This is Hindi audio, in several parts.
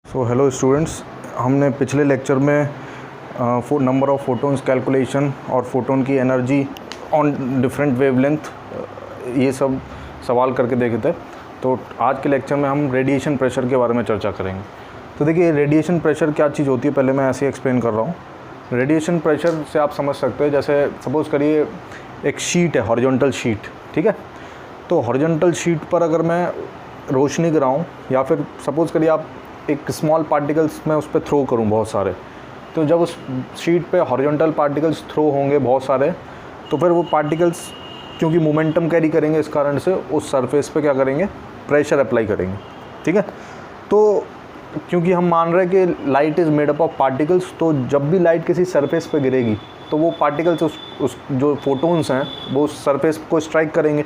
सो हेलो स्टूडेंट्स, हमने पिछले लेक्चर में नंबर ऑफ़ फोटोन्स कैलकुलेशन और फोटोन की एनर्जी ऑन डिफरेंट वेवलेंथ ये सब सवाल करके देखे थे। तो आज के लेक्चर में हम रेडिएशन प्रेशर के बारे में चर्चा करेंगे। तो देखिए, रेडिएशन प्रेशर क्या चीज़ होती है, पहले मैं ऐसे ही एक्सप्लेन कर रहा हूँ। रेडिएशन प्रेशर से आप समझ सकते हैं, जैसे सपोज़ करिए एक शीट है, हॉरिजॉन्टल शीट, ठीक है। तो हॉरिजॉन्टल शीट पर अगर मैं रोशनी गिराऊँ या फिर सपोज़ करिए आप एक स्मॉल पार्टिकल्स मैं उस पर थ्रो करूँ बहुत सारे, तो जब उस शीट पे हॉरिजॉन्टल पार्टिकल्स थ्रो होंगे बहुत सारे, तो फिर वो पार्टिकल्स क्योंकि मोमेंटम कैरी करेंगे, इस कारण से उस सरफेस पे क्या करेंगे, प्रेशर अप्लाई करेंगे, ठीक है। तो क्योंकि हम मान रहे हैं कि light is made up of particles, तो जब भी लाइट किसी सरफेस पे गिरेगी तो वो पार्टिकल्स उस जो फोटोन्स हैं वो उस सरफेस को स्ट्राइक करेंगे।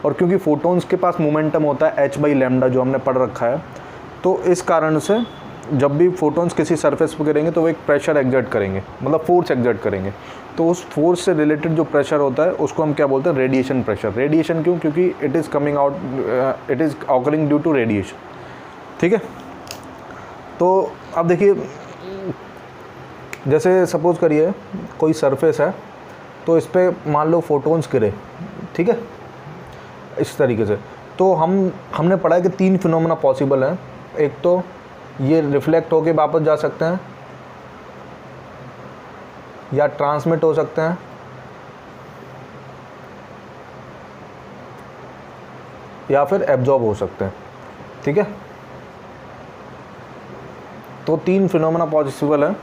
और क्योंकि फोटोन्स के पास मोमेंटम होता है h/λ, जो हमने पढ़ रखा है, तो इस कारण से जब भी फोटोन्स किसी सरफेस पर गिरेंगे तो वो एक प्रेशर एक्सर्ट करेंगे, मतलब फोर्स एक्सर्ट करेंगे। तो उस फोर्स से रिलेटेड जो प्रेशर होता है उसको हम क्या बोलते हैं, रेडिएशन प्रेशर। रेडिएशन क्यों? क्योंकि it is occurring due to radiation, ठीक है। तो अब देखिए, जैसे सपोज़ करिए कोई सरफेस है, तो इस पर मान लो फोटोन्स गिरे, ठीक है, इस तरीके से। तो हमने पढ़ा है कि 3 फिनोमेना पॉसिबल हैं। एक तो ये रिफ्लेक्ट होके वापस जा सकते हैं, या ट्रांसमिट हो सकते हैं, या फिर एब्जॉर्ब हो सकते हैं, ठीक है। तो 3 फिनोमेना पॉसिबल हैं।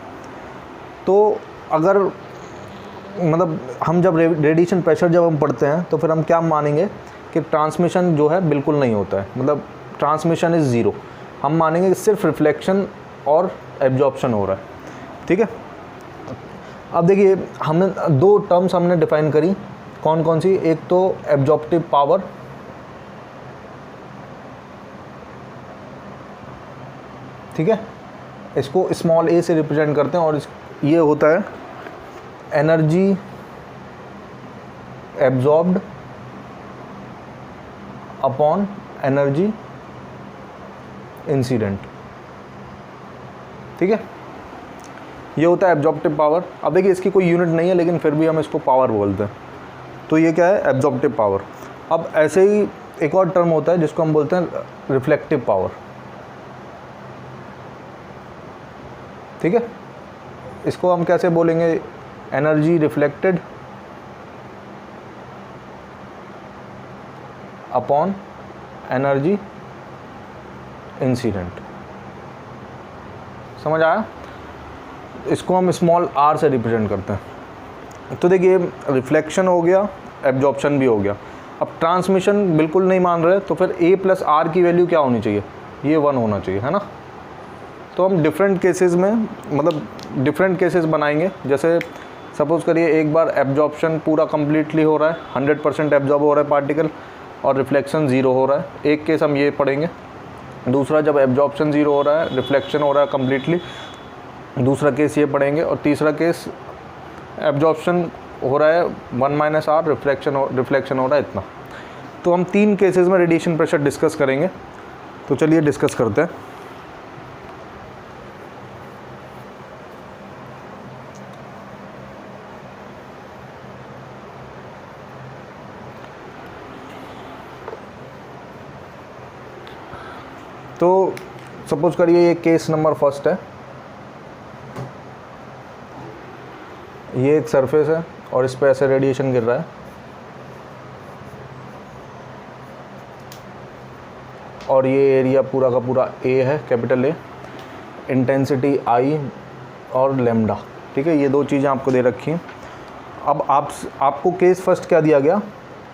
तो अगर मतलब हम जब रेडिएशन प्रेशर जब हम पढ़ते हैं तो फिर हम क्या मानेंगे कि ट्रांसमिशन जो है बिल्कुल नहीं होता है, मतलब ट्रांसमिशन इज़ ज़ीरो। हम मानेंगे कि सिर्फ रिफ्लेक्शन और एब्जॉर्प्शन हो रहा है, ठीक है। अब देखिए, हमने 2 टर्म्स हमने डिफाइन करी, कौन कौन सी? एक तो एब्जॉर्प्टिव पावर, ठीक है, इसको स्मॉल a से रिप्रेजेंट करते हैं, और ये होता है energy absorbed upon energy incident, ठीक है। ये होता है एब्जॉर्प्टिव पावर। अब देखिए, इसकी कोई यूनिट नहीं है, लेकिन फिर भी हम इसको पावर बोलते हैं। तो ये क्या है? Absorptive power. अब ऐसे ही एक और टर्म होता है जिसको हम बोलते हैं रिफ्लेक्टिव पावर, ठीक है। इसको हम कैसे बोलेंगे? Energy reflected upon energy incident. समझ आया? इसको हम स्मॉल r से रिप्रेजेंट करते हैं। तो देखिए, रिफ्लेक्शन हो गया, एब्जॉर्प्शन भी हो गया। अब ट्रांसमिशन बिल्कुल नहीं मान रहे, तो फिर a + r की वैल्यू क्या होनी चाहिए? ये 1 होना चाहिए, है ना। तो हम डिफरेंट केसेस में, मतलब डिफरेंट केसेस बनाएंगे। जैसे सपोज़ करिए एक बार एब्जॉर्प्शन पूरा कम्प्लीटली हो रहा है, 100% एब्जॉर्ब हो रहा है पार्टिकल, और रिफ्लेक्शन 0 हो रहा है। एक केस हम ये पढ़ेंगे। दूसरा, जब एब्जॉर्प्शन 0 हो रहा है, रिफ्लेक्शन हो रहा है कम्प्लीटली, दूसरा केस ये पढ़ेंगे। और तीसरा केस एब्जॉर्प्शन हो रहा है 1 - r, रिफ्लेक्शन हो रहा है इतना। तो हम 3 केसेस में रेडिएशन प्रेशर डिस्कस करेंगे। तो चलिए डिस्कस करते हैं। तो सपोज़ करिए ये केस नंबर 1 है। ये एक सरफेस है और इस पे ऐसे रेडिएशन गिर रहा है, और ये एरिया पूरा का पूरा A है, कैपिटल A, इंटेंसिटी I और लैम्डा, ठीक है। ये 2 चीज़ें आपको दे रखी हैं। अब आपको केस फर्स्ट क्या दिया गया?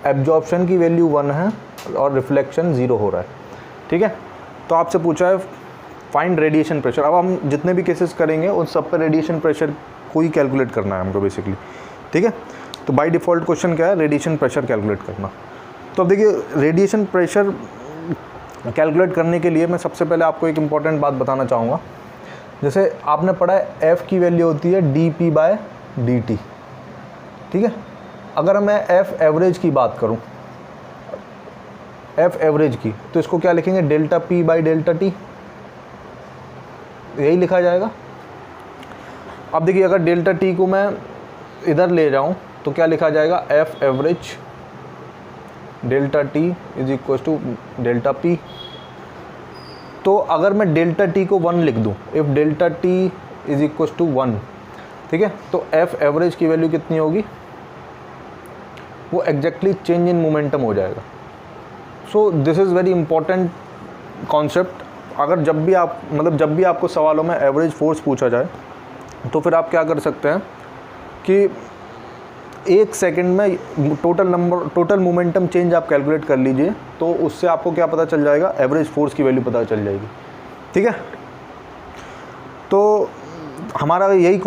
एब्जॉर्प्शन की वैल्यू 1 है और रिफ्लेक्शन 0 हो रहा है, ठीक है। तो आपसे पूछा है फाइंड रेडिएशन प्रेशर। अब हम जितने भी केसेस करेंगे उन सब पर रेडिएशन प्रेशर को ही कैलकुलेट करना है हमको बेसिकली, ठीक है। तो बाय डिफ़ॉल्ट क्वेश्चन क्या है? रेडिएशन प्रेशर कैलकुलेट करना। तो अब देखिए, रेडिएशन प्रेशर कैलकुलेट करने के लिए मैं सबसे पहले आपको एक इम्पॉर्टेंट बात बताना चाहूँगा। जैसे आपने पढ़ा है F की वैल्यू होती है dP/dt, ठीक है। अगर मैं F एवरेज की बात करूँ, एफ एवरेज की, तो इसको क्या लिखेंगे, delta P by delta T. यही लिखा जाएगा। अब देखिए अगर डेल्टा टी को मैं इधर ले जाऊँ तो क्या लिखा जाएगा, F average delta T is equal to delta P. तो अगर मैं डेल्टा टी को 1 लिख दूँ, if delta T is equal to 1, ठीक है, तो एफ एवरेज की वैल्यू कितनी होगी, वो एग्जैक्टली चेंज इन मोमेंटम हो जाएगा। सो this is very important concept. अगर जब भी आपको सवालों में एवरेज फोर्स पूछा जाए तो फिर आप क्या कर सकते हैं कि 1 सेकंड में टोटल मोमेंटम चेंज आप कैलकुलेट कर लीजिए, तो उससे आपको क्या पता चल जाएगा, एवरेज फोर्स की वैल्यू पता चल जाएगी। ठीक है, तो हमारा हम यही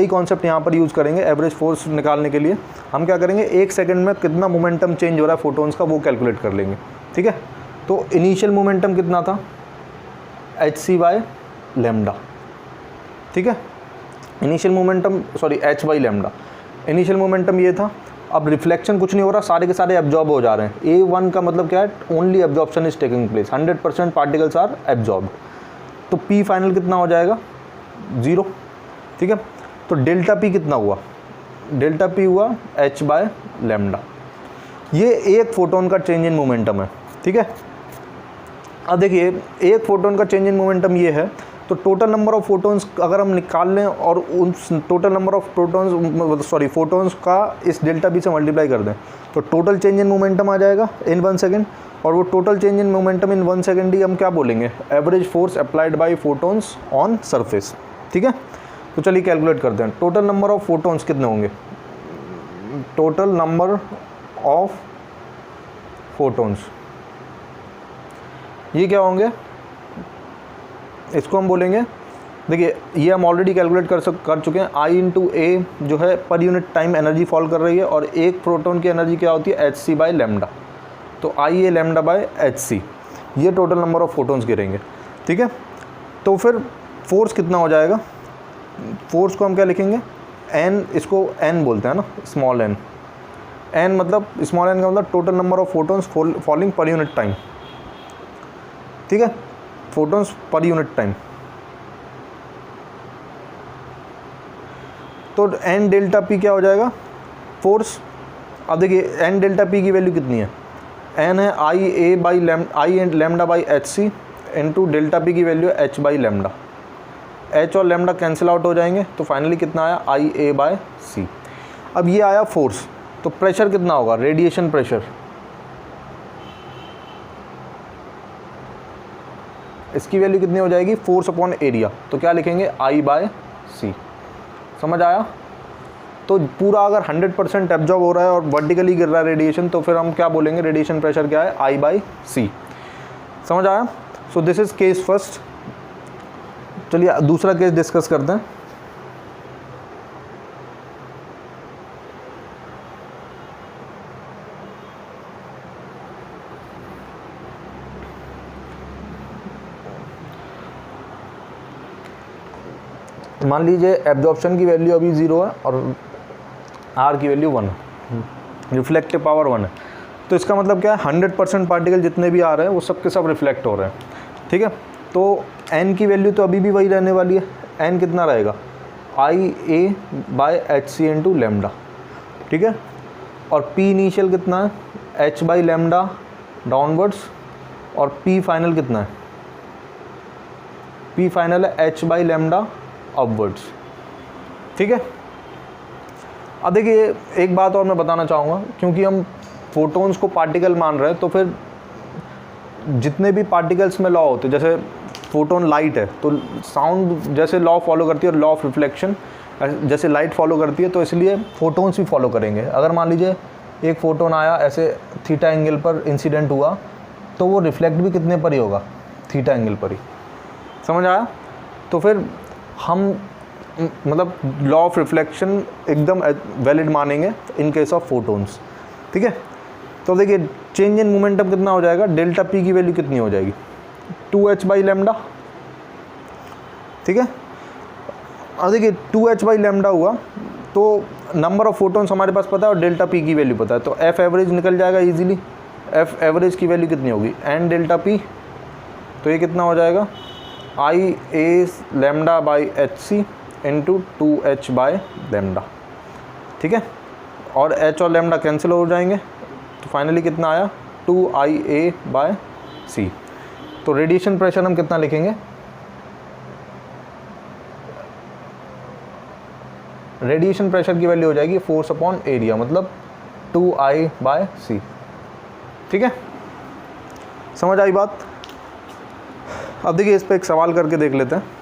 कॉन्सेप्ट यहाँ पर यूज़ करेंगे एवरेज फोर्स निकालने के लिए। हम क्या करेंगे, 1 सेकंड में कितना मोमेंटम चेंज हो रहा है फोटोन्स का, वो कैलकुलेट कर लेंगे। ठीक है, तो इनिशियल मोमेंटम कितना था, hc/λ। ठीक है, initial momentum h/λ, initial momentum ये था। अब रिफ्लेक्शन कुछ नहीं हो रहा, सारे के सारे एब्जॉर्ब हो जा रहे हैं। A1 का मतलब क्या है, only absorption is taking place, 100% particles are absorbed. तो P फाइनल कितना हो जाएगा, 0। ठीक है, तो डेल्टा P कितना हुआ, डेल्टा P हुआ h/λ। ये एक फोटोन का चेंज इन मोमेंटम है। ठीक है, अब देखिए एक फोटोन का चेंज इन मोमेंटम ये है, तो टोटल नंबर ऑफ फोटोन्स अगर हम निकाल लें और उन टोटल नंबर ऑफ फोटोन्स का इस डेल्टा बी से मल्टीप्लाई कर दें, तो टोटल चेंज इन मोमेंटम आ जाएगा इन 1 सेकेंड। और वो total change in momentum in 1 second ही हम क्या बोलेंगे, average force applied by photons on surface. ठीक है, तो चलिए कैलकुलेट करते हैं। टोटल नंबर ऑफ फोटोन्स कितने होंगे, टोटल नंबर ऑफ फोटोन्स ये क्या होंगे, इसको हम बोलेंगे, देखिए ये हम ऑलरेडी कैलकुलेट कर चुके हैं। I × A जो है per unit time energy fall कर रही है, और एक प्रोटॉन की एनर्जी क्या होती है, hc/λ। तो IA/λ/hc, ये टोटल नंबर ऑफ फोटोन्स गिरेंगे। ठीक है, तो फिर फोर्स कितना हो जाएगा, फोर्स को हम क्या लिखेंगे, n, इसको n बोलते हैं ना, स्मॉल n। n मतलब स्मॉल n का मतलब total number of photons falling per unit time. ठीक है, फोटोन्स पर यूनिट टाइम। तो n डेल्टा p क्या हो जाएगा, फोर्स। अब देखिए n डेल्टा p की वैल्यू कितनी है, n है I/λ/hc इंटू डेल्टा p की वैल्यू है h/λ। h और लैम्डा कैंसिल आउट हो जाएंगे, तो फाइनली कितना आया, IA/c। अब ये आया फोर्स, तो प्रेशर कितना होगा, रेडिएशन प्रेशर, इसकी वैल्यू कितनी हो जाएगी, फोर्स अपॉन एरिया। तो क्या लिखेंगे, I/c। समझ आया। तो पूरा अगर 100% एब्जॉर्ब हो रहा है और वर्टिकली गिर रहा है रेडिएशन, तो फिर हम क्या बोलेंगे, रेडिएशन प्रेशर क्या है, I/c। समझ आया। So this is case first. चलिए दूसरा केस डिस्कस करते हैं। मान लीजिए एब्जॉर्प्शन की वैल्यू अभी 0 है और आर की वैल्यू 1 है, रिफ्लेक्टिव पावर 1 है। तो इसका मतलब क्या है, 100% पार्टिकल जितने भी आ रहे हैं वो सब के सब रिफ्लेक्ट हो रहे हैं। ठीक है, तो n की वैल्यू तो अभी भी वही रहने वाली है। n कितना रहेगा, IA/hc इंटू लैम्डा। ठीक है, और p इनिशियल कितना है, h/λ डाउनवर्ड्स, और p फाइनल कितना है, p फाइनल है h/λ अपवर्ड्स। ठीक है, अब देखिए एक बात और मैं बताना चाहूँगा, क्योंकि हम फोटोन्स को पार्टिकल मान रहे हैं, तो फिर जितने भी पार्टिकल्स में लॉ होते हैं, जैसे फोटोन लाइट है तो साउंड जैसे लॉ फॉलो करती है, और लॉ ऑफ रिफ्लेक्शन जैसे लाइट फॉलो करती है, तो इसलिए फोटोन्स भी फॉलो करेंगे। अगर मान लीजिए एक फोटोन आया ऐसे थीटा एंगल पर इंसिडेंट हुआ, तो वो रिफ्लेक्ट भी कितने पर ही होगा, थीटा एंगल पर ही। समझ आया। तो फिर हम मतलब लॉ ऑफ रिफ्लेक्शन एकदम वैलिड मानेंगे इन केस ऑफ फोटोन्स। ठीक है, तो देखिए चेंज इन मोमेंटम कितना हो जाएगा, डेल्टा पी की वैल्यू कितनी हो जाएगी, 2h/λ। ठीक है, अब देखिए 2h/λ हुआ, तो नंबर ऑफ फोटोन्स हमारे पास पता है और डेल्टा पी की वैल्यू पता है, तो एफ एवरेज निकल जाएगा इजीली। एफ एवरेज की वैल्यू कितनी होगी, n डेल्टा पी, तो ये कितना हो जाएगा, I A lambda by H C into 2h by lambda, ठीक है। और h और लैम्डा कैंसिल हो जाएंगे, तो फाइनली कितना आया 2IA बाय सी। तो रेडिएशन प्रेशर हम कितना लिखेंगे, रेडिएशन प्रेशर की वैल्यू हो जाएगी फोर्स अपॉन एरिया, मतलब 2I बाय सी, ठीक है। समझ आई बात। अब देखिए इस पे एक सवाल करके देख लेते हैं।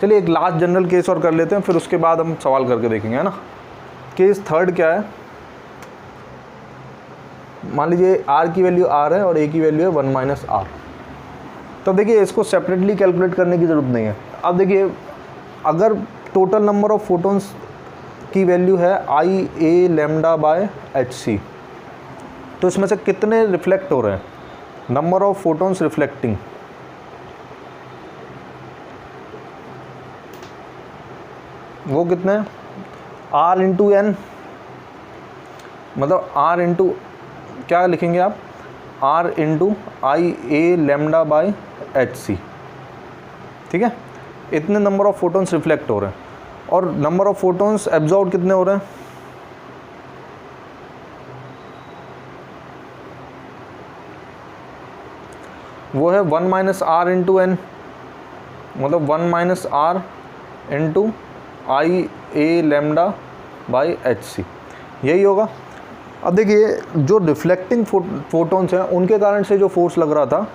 चलिए एक लास्ट जनरल केस और कर लेते हैं, फिर उसके बाद हम सवाल करके देखेंगे, है ना। केस थर्ड क्या है, मान लीजिए R की वैल्यू R है और A की वैल्यू है 1 माइनस R। तो देखिए इसको सेपरेटली कैलकुलेट करने की ज़रूरत नहीं है। अब देखिए अगर टोटल नंबर ऑफ फोटोन्स की वैल्यू है I A lambda by H C, तो इसमें से कितने रिफ्लेक्ट हो रहे हैं, नंबर ऑफ फोटोन्स रिफ्लेक्टिंग, वो कितने हैं, R इंटू एन, मतलब R इंटू क्या लिखेंगे आप, R into I A lambda by H C, ठीक है। इतने नंबर ऑफ फोटोन्स रिफ्लेक्ट हो रहे हैं, और नंबर ऑफ फोटोन्स एब्जॉर्ब कितने हो रहे हैं, वो है 1 माइनस आर इंटू एन, मतलब 1 minus R into I A lambda by H C, यही होगा। अब देखिए जो रिफ्लेक्टिंग फोटोन्स हैं उनके कारण से जो फोर्स लग रहा था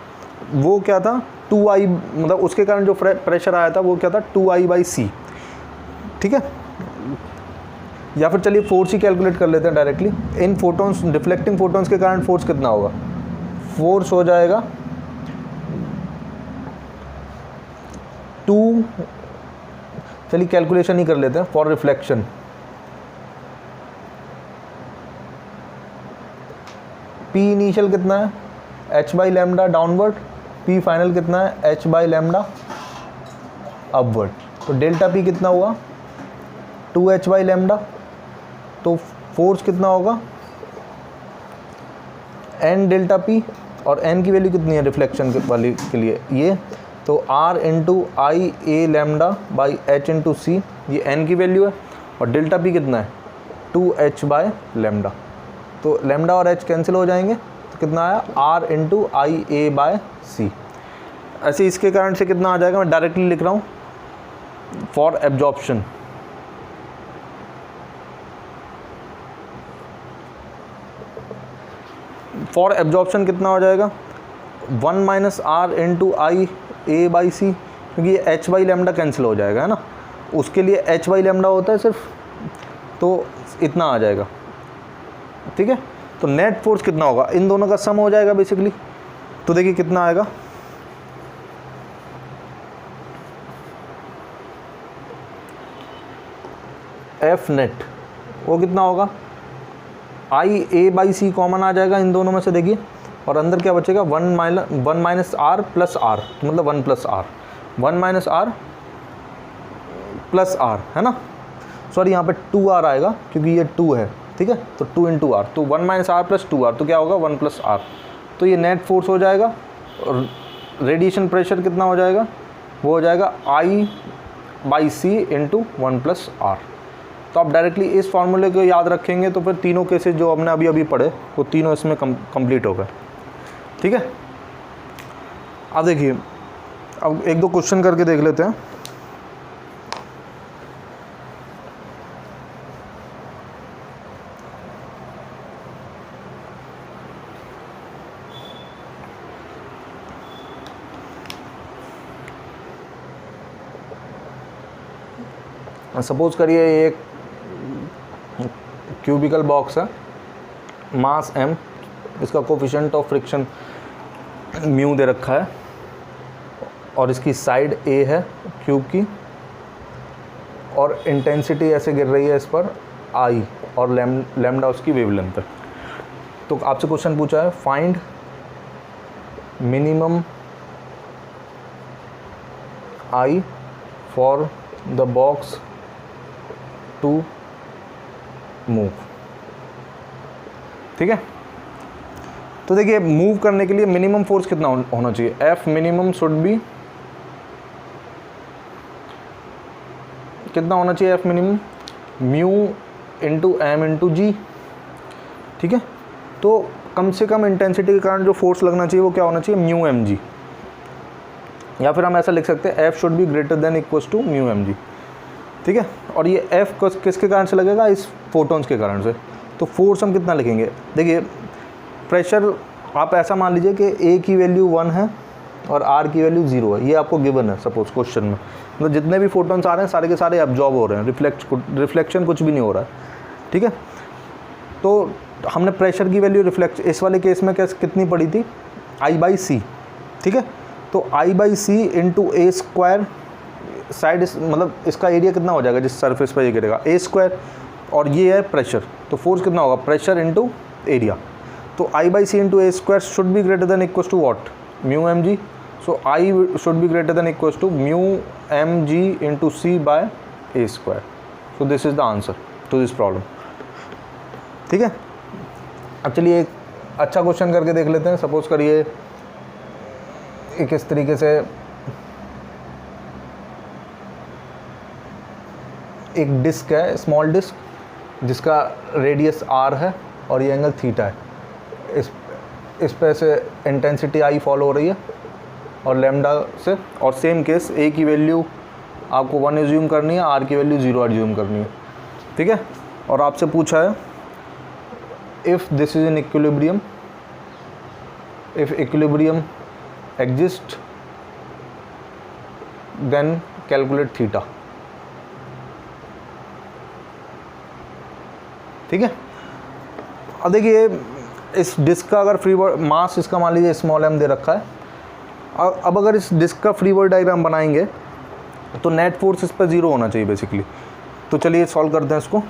वो क्या था 2I, मतलब उसके कारण जो प्रेशर आया था वो क्या था 2I बाई सी, ठीक है। या फिर चलिए फोर्स ही कैलकुलेट कर लेते हैं डायरेक्टली। इन फोटोन्स, रिफ्लेक्टिंग फोटोन्स के कारण फोर्स कितना होगा, फोर्स हो जाएगा 2, चलिए कैलकुलेशन ही कर लेते हैं फॉर रिफ्लेक्शन। पी इनिशियल कितना है h by lambda downward, P final कितना है h बाई लैम्डा अपवर्ड, तो डेल्टा पी कितना हुआ 2h बाई लैम्डा। तो फोर्स कितना होगा n डेल्टा पी, और n की वैल्यू कितनी है रिफ्लेक्शन वाली के लिए ये, तो r into I A lambda by h into C, ये n की वैल्यू है, और डेल्टा पी कितना है 2h बाय लैम्डा। तो लैम्डा और h कैंसिल हो जाएंगे, तो कितना आया r into I A bye सी। ऐसे इसके कारण से कितना आ जाएगा, मैं डायरेक्टली लिख रहा हूँ फॉर एब्जॉर्प्शन, फॉर एब्जॉर्प्शन कितना हो जाएगा 1 minus R into I A by C, क्योंकि ये h बाई लैम्डा कैंसिल हो जाएगा, है ना, उसके लिए h बाई लैम्डा होता है सिर्फ, तो इतना आ जाएगा, ठीक है। तो नेट फोर्स कितना होगा, इन दोनों का सम हो जाएगा बेसिकली। तो देखिए कितना आएगा, एफ नेट वो कितना होगा, आई ए बाई सी कॉमन आ जाएगा इन दोनों में से, देखिए, और अंदर क्या बचेगा 1 माइनस आर प्लस आर, तो मतलब 1 plus R, 1 minus R plus R, है ना, सॉरी यहाँ पे 2r आएगा क्योंकि ये 2 है, ठीक है, तो 2 इंटू आर, तो 1 माइनस आर प्लस 2r, तो क्या होगा 1 प्लस आर। तो ये नेट फोर्स हो जाएगा, और रेडिएशन प्रेशर कितना हो जाएगा, वो हो जाएगा I by C into 1 plus R. तो आप डायरेक्टली इस फार्मूले को याद रखेंगे तो फिर तीनों केसेस जो हमने अभी पढ़े वो तीनों इसमें कंप्लीट हो गए, ठीक है। अब देखिए अब एक दो क्वेश्चन करके देख लेते हैं। सपोज करिए एक क्यूबिकल बॉक्स है, मास m, इसका कोफिशिएंट ऑफ फ्रिक्शन म्यू दे रखा है, और इसकी साइड a है क्यूब की, और इंटेंसिटी ऐसे गिर रही है इस पर I, और लैम्डा उसकी वेवलेंथ है। तो आपसे क्वेश्चन पूछा है find minimum I for the box to move, ठीक है। तो देखिए मूव करने के लिए मिनिमम फोर्स कितना होना चाहिए, एफ मिनिमम शुड बी कितना होना चाहिए, F minimum mu into M into g, ठीक है। तो कम से कम इंटेंसिटी के कारण जो फोर्स लगना चाहिए वो क्या होना चाहिए, म्यू एम जी, या फिर हम ऐसा लिख सकते हैं F should be greater than equals to mu M G, ठीक है। और ये एफ किसके कारण से लगेगा, इस फोटोन्स के कारण से। तो फोर्स हम कितना लिखेंगे, देखिए प्रेशर आप ऐसा मान लीजिए कि ए की वैल्यू 1 है और आर की वैल्यू 0 है, ये आपको गिवन है सपोज क्वेश्चन में। मतलब जितने भी फोटोन्स आ रहे हैं सारे के सारे एब्जॉर्ब हो रहे हैं, रिफ्लेक्शन कुछ भी नहीं हो रहा है, ठीक है। तो हमने प्रेशर की वैल्यू इस वाले केस में कितनी पड़ी थी, I/C, ठीक है। तो I/C into A square side, मतलब इसका एरिया कितना हो जाएगा जिस सरफेस पर ये गिरेगा, ए स्क्वायर, और ये है प्रेशर, तो फोर्स कितना होगा, प्रेशर इंटू एरिया। तो I/C into A square should be greater than equals to what, mu M G. So I should be greater than equals to mu M G into C by A square. So this is the answer to this problem, ठीक है। अब चलिए एक अच्छा क्वेश्चन करके देख लेते हैं। सपोज करिए एक इस तरीके से एक डिस्क है, स्मॉल डिस्क, जिसका रेडियस r है और ये एंगल थीटा है। इस पे से इंटेंसिटी I फॉलो हो रही है और लैम्डा से, और सेम केस a की वैल्यू आपको 1 एज्यूम करनी है, r की वैल्यू 0 एज्यूम करनी है, ठीक है। और आपसे पूछा है if this is in equilibrium, if equilibrium exists then calculate theta, ठीक है। अब देखिए इस डिस्क का अगर फ्री बॉडी मास इसका मान लीजिए स्मॉल m दे रखा है। अब अगर इस डिस्क का फ्री बॉडी डायग्राम बनाएंगे तो नेट फोर्स इस पर 0 होना चाहिए बेसिकली। तो चलिए सॉल्व करते हैं इसको।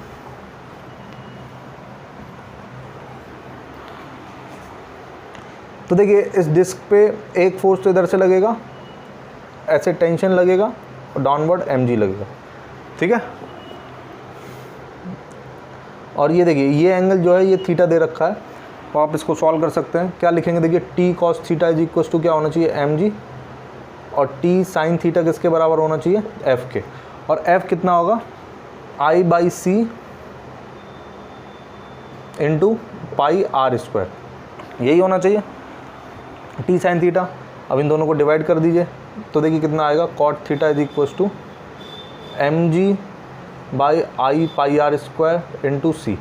तो देखिए इस डिस्क पे एक फोर्स तो इधर से लगेगा, ऐसे टेंशन लगेगा, और डाउनवर्ड mg लगेगा, ठीक है। और ये देखिए ये एंगल जो है ये थीटा दे रखा है, तो आप इसको सॉल्व कर सकते हैं। क्या लिखेंगे, देखिए T cos theta is equals to क्या होना चाहिए, mg, और टी साइन थीटा किसके बराबर होना चाहिए, f के। और f कितना होगा, I/C into pi r square, यही होना चाहिए टी साइन थीटा। अब इन दोनों को डिवाइड कर दीजिए तो देखिए कितना आएगा, cot theta is equals to mg by I pi r square into c,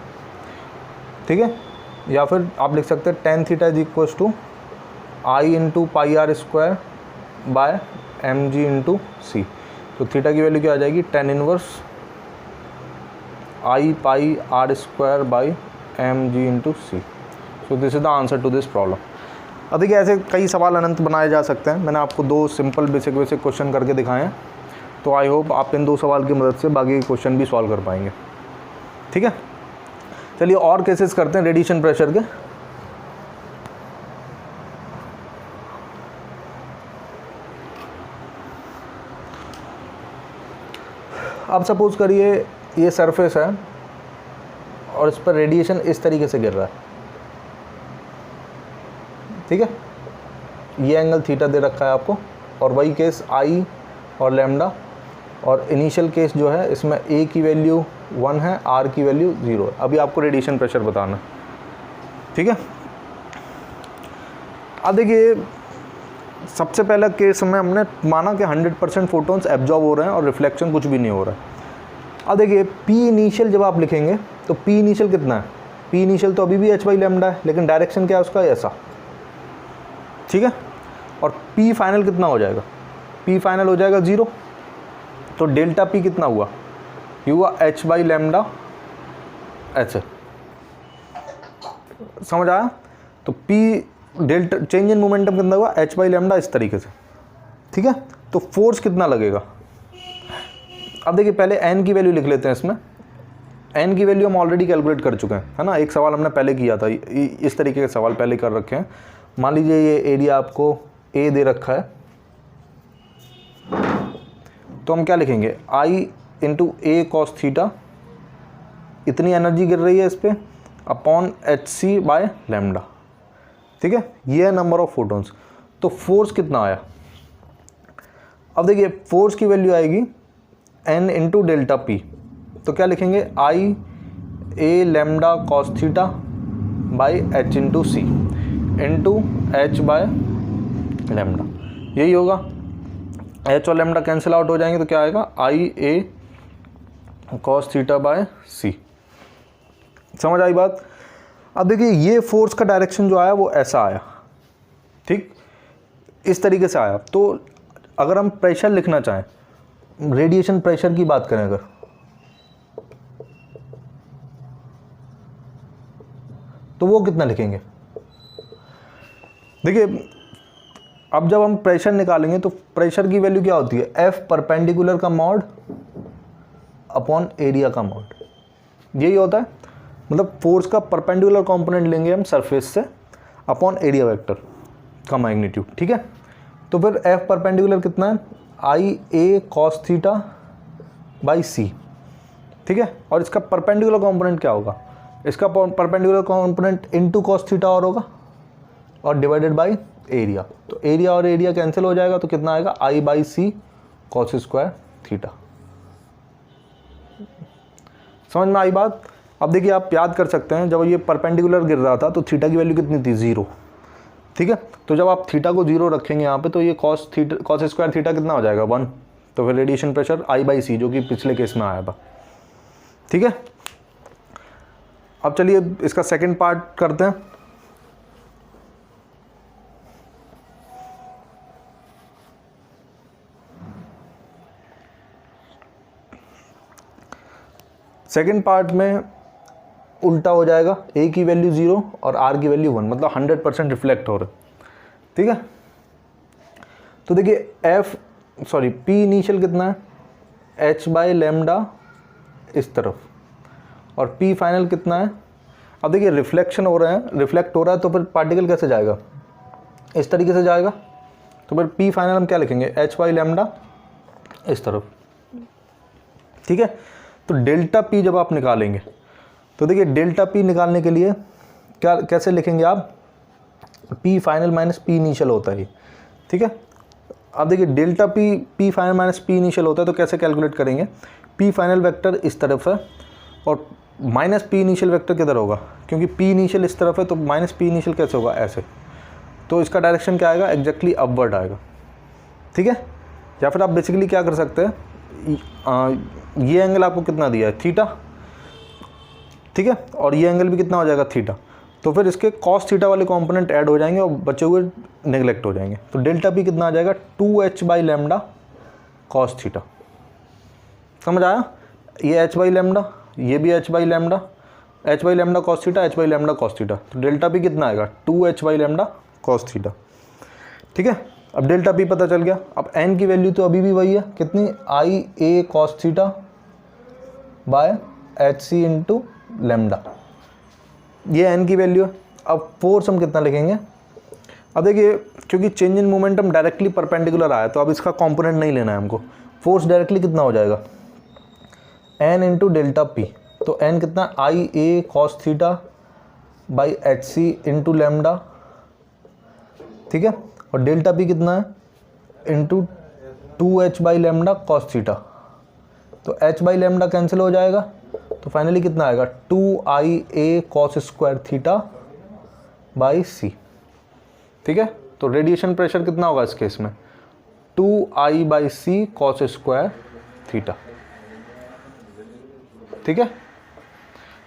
ठीक है। या फिर आप लिख सकते हैं tan theta is equals to I into pi r square by mg into c. तो थीटा की वैल्यू क्या आ जाएगी, tan inverse I pi r square by mg into c. So this is the answer to this problem. अब देखिए ऐसे कई सवाल अनंत बनाए जा सकते हैं। मैंने आपको 2 सिंपल बेसिक क्वेश्चन करके दिखाए हैं, तो आई होप आप इन 2 सवाल की मदद से बाकी के क्वेश्चन भी सॉल्व कर पाएंगे, ठीक है। चलिए और केसेस करते हैं रेडिएशन प्रेशर के। अब सपोज करिए ये सरफेस है और इस पर रेडिएशन इस तरीके से गिर रहा है, ठीक है। ये एंगल थीटा दे रखा है आपको, और वही केस I और लैम्डा, और इनिशियल केस जो है इसमें A की वैल्यू 1 है, R की वैल्यू 0 है। अभी आपको रेडिएशन प्रेशर बताना है, ठीक है। अब देखिए सबसे पहला केस में हमने माना कि 100% फोटोन्स एब्जॉर्ब हो रहे हैं और रिफ्लेक्शन कुछ भी नहीं हो रहा है। अब देखिए P इनिशियल जब आप लिखेंगे तो P इनिशियल कितना है, P इनिशियल तो अभी भी h बाई लैम्डा है, लेकिन डायरेक्शन क्या है उसका, ऐसा, ठीक है। और P फाइनल कितना हो जाएगा, P फाइनल हो जाएगा 0। तो डेल्टा P कितना हुआ, ये हुआ h बाई लैम्डा ऐसे, समझ आया। तो P delta change in momentum कितना हुआ, h बाई लैम्डा इस तरीके से, ठीक है। तो फोर्स कितना लगेगा। अब देखिए पहले n की वैल्यू लिख लेते हैं। इसमें n की वैल्यू हम ऑलरेडी कैलकुलेट कर चुके हैं, है ना। एक सवाल हमने पहले किया था, इस तरीके के सवाल पहले कर रखे हैं। मान लीजिए ये एरिया आपको A दे रखा है, तो हम क्या लिखेंगे, I into A cos theta, इतनी एनर्जी गिर रही है इस पर, अपॉन HC बाय लैम्डा, ठीक है, ये है नंबर ऑफ फोटॉन्स। तो फोर्स कितना आया, अब देखिए फोर्स की वैल्यू आएगी N इंटू डेल्टा पी, तो क्या लिखेंगे I A lambda cos theta by H into c into H by lambda, यही होगा। H और लैम्डा कैंसिल आउट हो जाएंगे तो क्या आएगा आई ए कॉस थीटा बाय सी। समझ आई बात। अब देखिए ये फोर्स का डायरेक्शन जो आया वो ऐसा आया, ठीक, इस तरीके से आया। तो अगर हम प्रेशर लिखना चाहें, रेडिएशन प्रेशर की बात करें अगर, तो वो कितना लिखेंगे। देखिए अब जब हम प्रेशर निकालेंगे तो प्रेशर की वैल्यू क्या होती है, F परपेंडिकुलर का मॉड अपॉन एरिया का मॉड, यही होता है। मतलब फोर्स का परपेंडिकुलर कंपोनेंट लेंगे हम सरफेस से अपॉन एरिया वेक्टर का मैग्नीट्यूड, ठीक है। तो फिर F परपेंडिकुलर कितना है, I A cos theta by c, ठीक है। और इसका परपेंडिकुलर कंपोनेंट क्या होगा, इसका perpendicular component into cos theta और होगा और डिवाइडेड बाय एरिया। तो एरिया और एरिया कैंसिल हो जाएगा तो कितना आएगा I by C cos square theta. समझ में आई बात। अब देखिए आप याद कर सकते हैं जब ये परपेंडिकुलर गिर रहा था तो थीटा की वैल्यू कितनी थी, 0, ठीक है। तो जब आप थीटा को 0 रखेंगे यहाँ पे तो ये कॉस स्क्वायर थीटा कितना हो जाएगा 1। तो फिर रेडिएशन प्रेशर आई बाई सी जो कि पिछले केस में आया था, ठीक है। अब चलिए इसका सेकंड पार्ट करते हैं। सेकंड पार्ट में उल्टा हो जाएगा, ए की वैल्यू 0 और आर की वैल्यू 1, मतलब 100% रिफ्लेक्ट हो रहा है, ठीक है। तो देखिए पी इनिशियल कितना है, H बाई लैम्डा इस तरफ और पी फाइनल कितना है। अब देखिए रिफ्लेक्ट हो रहा है तो फिर पार्टिकल कैसे जाएगा, इस तरीके से जाएगा। तो फिर पी फाइनल हम क्या लिखेंगे, H बाई लैम्डा इस तरफ, ठीक है। तो डेल्टा पी जब आप निकालेंगे तो देखिए डेल्टा पी निकालने के लिए क्या कैसे लिखेंगे आप, P final minus P initial होता है, ठीक है। अब देखिए delta P final minus P initial होता है तो कैसे कैलकुलेट करेंगे, पी फाइनल वेक्टर इस तरफ है और माइनस पी इनिशियल वेक्टर किधर होगा, क्योंकि पी इनिशियल इस तरफ है तो माइनस पी इनिशियल कैसे होगा, ऐसे। तो इसका डायरेक्शन क्या आएगा, एग्जैक्टली अपवर्ड आएगा, ठीक है। या फिर आप बेसिकली क्या कर सकते हैं, ये एंगल आपको कितना दिया है, थीटा, ठीक है, और ये एंगल भी कितना हो जाएगा, थीटा। तो फिर इसके कॉस थीटा वाले कंपोनेंट ऐड हो जाएंगे और बचे हुए नेग्लेक्ट हो जाएंगे। तो डेल्टा पी कितना आ जाएगा, 2H by lambda cos theta. समझ आया, ये H बाई लैम्डा, ये भी H by lambda, H by lambda cos theta, H by lambda cos theta. तो डेल्टा पी कितना आएगा, 2H by lambda cos theta, ठीक है। अब डेल्टा पी पता चल गया। अब n की वैल्यू तो अभी भी वही है, कितनी, I A cos theta by HC into lambda, ये n की वैल्यू है। अब फोर्स हम कितना लिखेंगे, अब देखिए क्योंकि change in momentum directly perpendicular आया तो अब इसका कंपोनेंट नहीं लेना है हमको। फोर्स डायरेक्टली कितना हो जाएगा, n इंटू डेल्टा पी। तो n कितना, I A cos theta by HC into lambda, ठीक है। और डेल्टा पी कितना है, into 2H by lambda cos theta. तो H बाई लैम्डा कैंसिल हो जाएगा तो फाइनली कितना आएगा, 2IA cos square theta by c, ठीक है। तो रेडिएशन प्रेशर कितना होगा इस केस में, 2I by C cos square theta, ठीक है।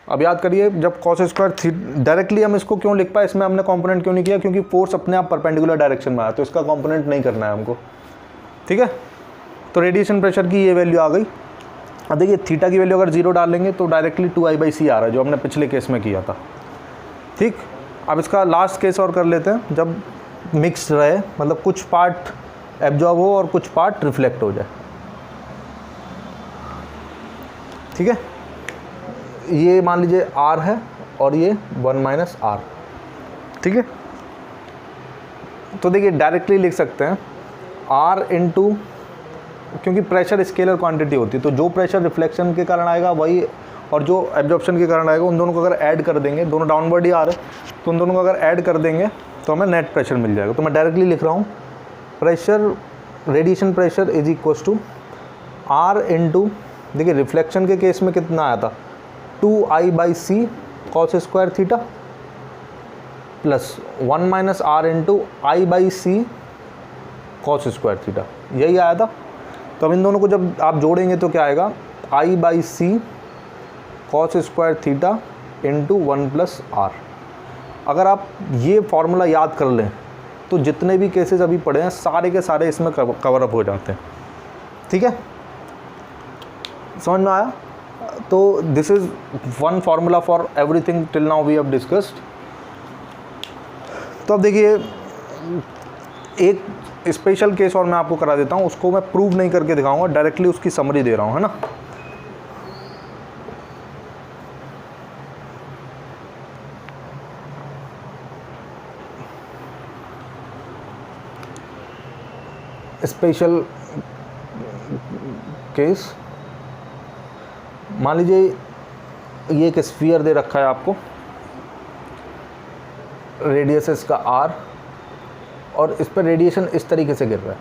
अब याद करिए जब कॉस स्क्वायर थीटा डायरेक्टली हम इसको क्यों लिख पाए, इसमें हमने कंपोनेंट क्यों नहीं किया, क्योंकि फोर्स अपने आप परपेंडिकुलर डायरेक्शन में आया तो इसका कंपोनेंट नहीं करना है हमको, ठीक है। तो रेडिएशन प्रेशर की ये वैल्यू आ गई। अब देखिए थीटा की वैल्यू अगर 0 डालेंगे तो डायरेक्टली 2I बाई सी आ रहा है जो हमने पिछले केस में किया था, ठीक। अब इसका लास्ट केस और कर लेते हैं, जब मिक्स रहे, मतलब कुछ पार्ट एब्जॉर्ब हो और कुछ पार्ट रिफ्लेक्ट हो जाए, ठीक है। ये मान लीजिए R है और ये 1 माइनस R, ठीक है। तो देखिए डायरेक्टली लिख सकते हैं R इंटू, क्योंकि प्रेशर स्केलर क्वांटिटी होती है तो जो प्रेशर रिफ्लेक्शन के कारण आएगा वही और जो एब्जॉर्प्शन के कारण आएगा उन दोनों को अगर ऐड कर देंगे, दोनों डाउनवर्ड ही आ रहे हैं, तो उन दोनों को अगर ऐड कर देंगे तो हमें नेट प्रेशर मिल जाएगा। तो मैं डायरेक्टली लिख रहा हूँ pressure, radiation pressure is equal to R into, देखिए रिफ्लेक्शन के केस में कितना आया था 2I/c cos square theta plus 1 minus R into I/c cos square theta, यही आया था। तो अब इन दोनों को जब आप जोड़ेंगे तो क्या आएगा I/c cos square theta into 1 plus R। अगर आप ये फॉर्मूला याद कर लें तो जितने भी केसेस अभी पढ़े हैं सारे के सारे इसमें कवर अप हो जाते हैं। ठीक है, समझ में आया? तो this is one formula for everything till now we have discussed. तो अब देखिए एक स्पेशल केस और मैं आपको करा देता हूँ, उसको मैं प्रूव नहीं करके दिखाऊंगा, डायरेक्टली उसकी समरी दे रहा हूँ, है ना। स्पेशल केस, मान लीजिए ये एक स्फीयर दे रखा है आपको, रेडियस इसका R और इस पर रेडिएशन इस तरीके से गिर रहा है।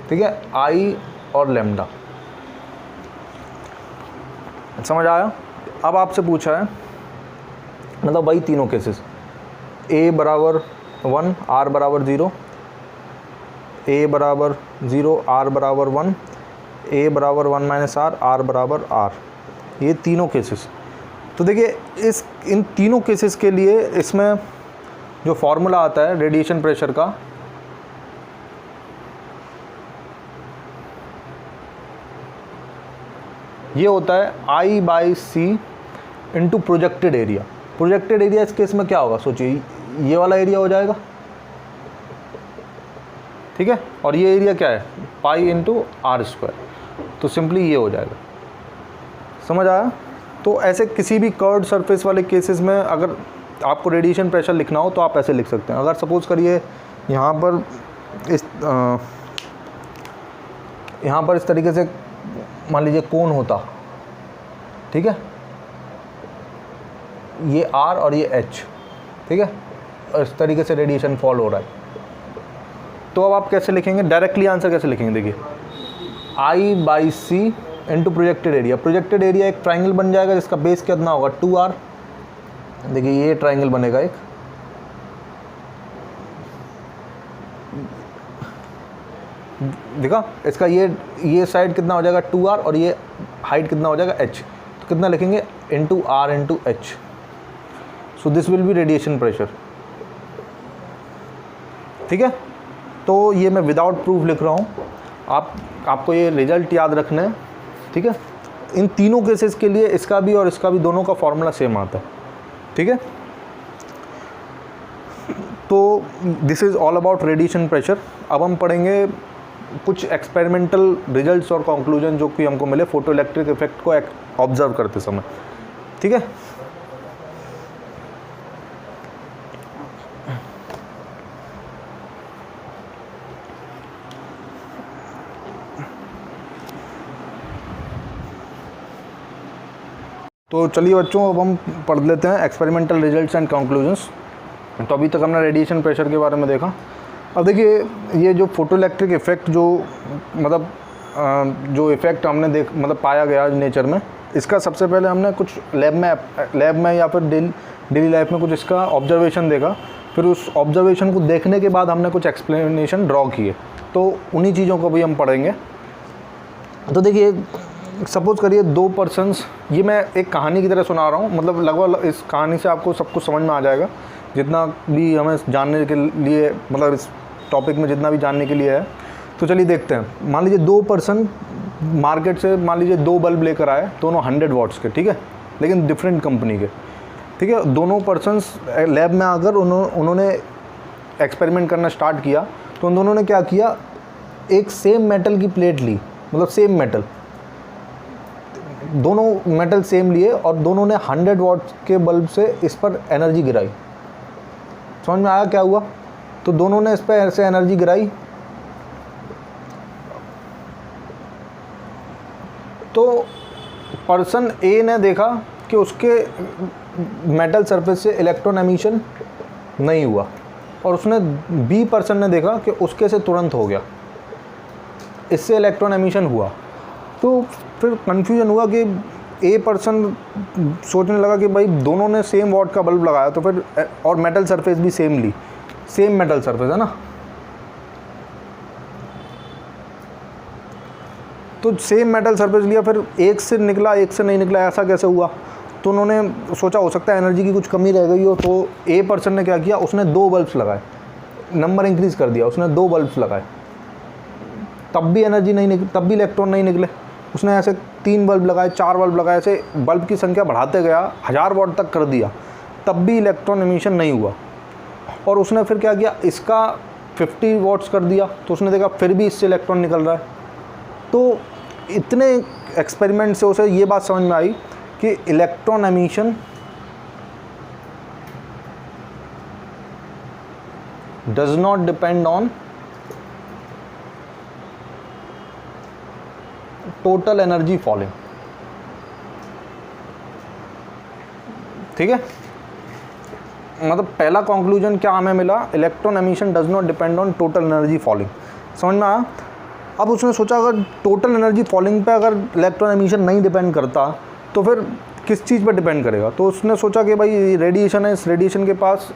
ठीक है, I और लैम्डा, समझ आया? अब आपसे पूछा है मतलब वही तीनों केसेस, A बराबर 1 R बराबर 0, A बराबर 0 R बराबर 1, A बराबर 1 माइनस R बराबर R, ये तीनों केसेस। तो देखिए इन तीनों केसेस के लिए इसमें जो फॉर्मूला आता है रेडिएशन प्रेशर का, ये होता है I/c into projected area. Projected area इस केस में क्या होगा, सोचिए ये वाला एरिया हो जाएगा, ठीक है, और ये एरिया क्या है पाई इंटू R स्क्वायर, तो सिंपली ये हो जाएगा। समझ आया? तो ऐसे किसी भी कर्व्ड सरफेस वाले केसेस में अगर आपको रेडिएशन प्रेशर लिखना हो तो आप ऐसे लिख सकते हैं। अगर सपोज करिए यहाँ पर इस तरीके से मान लीजिए कोन होता, ठीक है, ये R और ये H, ठीक है, और इस तरीके से रेडिएशन फॉल हो रहा है, तो अब आप कैसे लिखेंगे, डायरेक्टली आंसर कैसे लिखेंगे? देखिए I/c into projected area. Projected area एक ट्राइंगल बन जाएगा जिसका बेस कितना होगा 2R। देखिए ये ट्राइंगल बनेगा एक, देखा, इसका ये साइड कितना हो जाएगा 2R और ये हाइट कितना हो जाएगा H, तो कितना लिखेंगे into R into H। So this will be radiation pressure. ठीक है, तो ये मैं विदाउट प्रूफ लिख रहा हूँ, आपको ये रिजल्ट याद रखना है। ठीक है, इन तीनों केसेस के लिए इसका भी और इसका भी दोनों का फॉर्मूला सेम आता है। ठीक है, तो this is all about radiation pressure. अब हम पढ़ेंगे कुछ एक्सपेरिमेंटल रिजल्ट्स और कंक्लूजन जो कि हमको मिले फोटो इलेक्ट्रिक इफेक्ट को ऑब्जर्व करते समय। ठीक है, तो चलिए बच्चों अब हम पढ़ लेते हैं एक्सपेरिमेंटल रिजल्ट्स एंड कंक्लूजन्स। तो अभी तक हमने रेडिएशन प्रेशर के बारे में देखा। अब देखिए ये जो फोटो इलेक्ट्रिक इफ़ेक्ट जो मतलब जो इफ़ेक्ट हमने पाया गया नेचर में, इसका सबसे पहले हमने कुछ लैब में या फिर डेली लाइफ में कुछ इसका ऑब्जर्वेशन देखा। फिर उस ऑब्जर्वेशन को देखने के बाद हमने कुछ एक्सप्लेनेशन ड्रॉ किए, तो उन्हीं चीज़ों को भी हम पढ़ेंगे। तो देखिए सपोज़ करिए दो पर्सन्स, ये मैं एक कहानी की तरह सुना रहा हूँ, मतलब लगभग इस कहानी से आपको सब कुछ समझ में आ जाएगा जितना भी हमें जानने के लिए, मतलब इस टॉपिक में जितना भी जानने के लिए है। तो चलिए देखते हैं। मान लीजिए दो पर्सन मार्केट से मान लीजिए दो बल्ब लेकर आए, दोनों 100 वाट्स के, ठीक है, लेकिन डिफरेंट कंपनी के। ठीक है, दोनों पर्सन्स लैब में आकर उन्होंने एक्सपेरिमेंट करना स्टार्ट किया। तो उन दोनों ने क्या किया, एक सेम मेटल की प्लेट ली, मतलब सेम मेटल, दोनों मेटल सेम लिए और दोनों ने 100 वाट्स के बल्ब से इस पर एनर्जी गिराई। समझ में आया क्या हुआ? तो दोनों ने इस पर ऐसे एनर्जी गिराई तो पर्सन ए ने देखा कि उसके मेटल सरफेस से इलेक्ट्रॉन एमिशन नहीं हुआ, और उसने बी पर्सन ने देखा कि उसके से तुरंत हो गया, इससे इलेक्ट्रॉन एमिशन हुआ। तो फिर कन्फ्यूजन हुआ कि ए पर्सन सोचने लगा कि भाई दोनों ने सेम वॉट का बल्ब लगाया, तो फिर और मेटल सरफेस भी सेम ली, सेम मेटल सरफेस है ना, तो सेम मेटल सरफेस लिया, फिर एक से निकला एक से नहीं निकला, ऐसा कैसे हुआ? तो उन्होंने सोचा हो सकता है एनर्जी की कुछ कमी रह गई हो। तो ए पर्सन ने क्या किया, उसने 2 बल्ब्स लगाए, नंबर इंक्रीज़ कर दिया, उसने 2 बल्ब्स लगाए, तब भी एनर्जी नहीं निकली, तब भी इलेक्ट्रॉन नहीं निकले। उसने ऐसे 3 बल्ब लगाए, 4 बल्ब लगाए, ऐसे बल्ब की संख्या बढ़ाते गया, 1000 वॉट तक कर दिया, तब भी इलेक्ट्रॉन एमिशन नहीं हुआ। और उसने फिर क्या किया, इसका 50 वॉट्स कर दिया, तो उसने देखा फिर भी इससे इलेक्ट्रॉन निकल रहा है। तो इतने एक्सपेरिमेंट से उसे ये बात समझ में आई कि electron emission does not depend on total energy falling. ठीक है, मतलब पहला कंक्लूजन क्या हमें मिला, electron emission does not depend on total energy falling. समझ में आया? अब उसने सोचा अगर टोटल एनर्जी फॉलिंग पे अगर इलेक्ट्रॉन एमिशन नहीं डिपेंड करता तो फिर किस चीज़ पर डिपेंड करेगा? तो उसने सोचा कि भाई रेडिएशन है, इस रेडिएशन के पास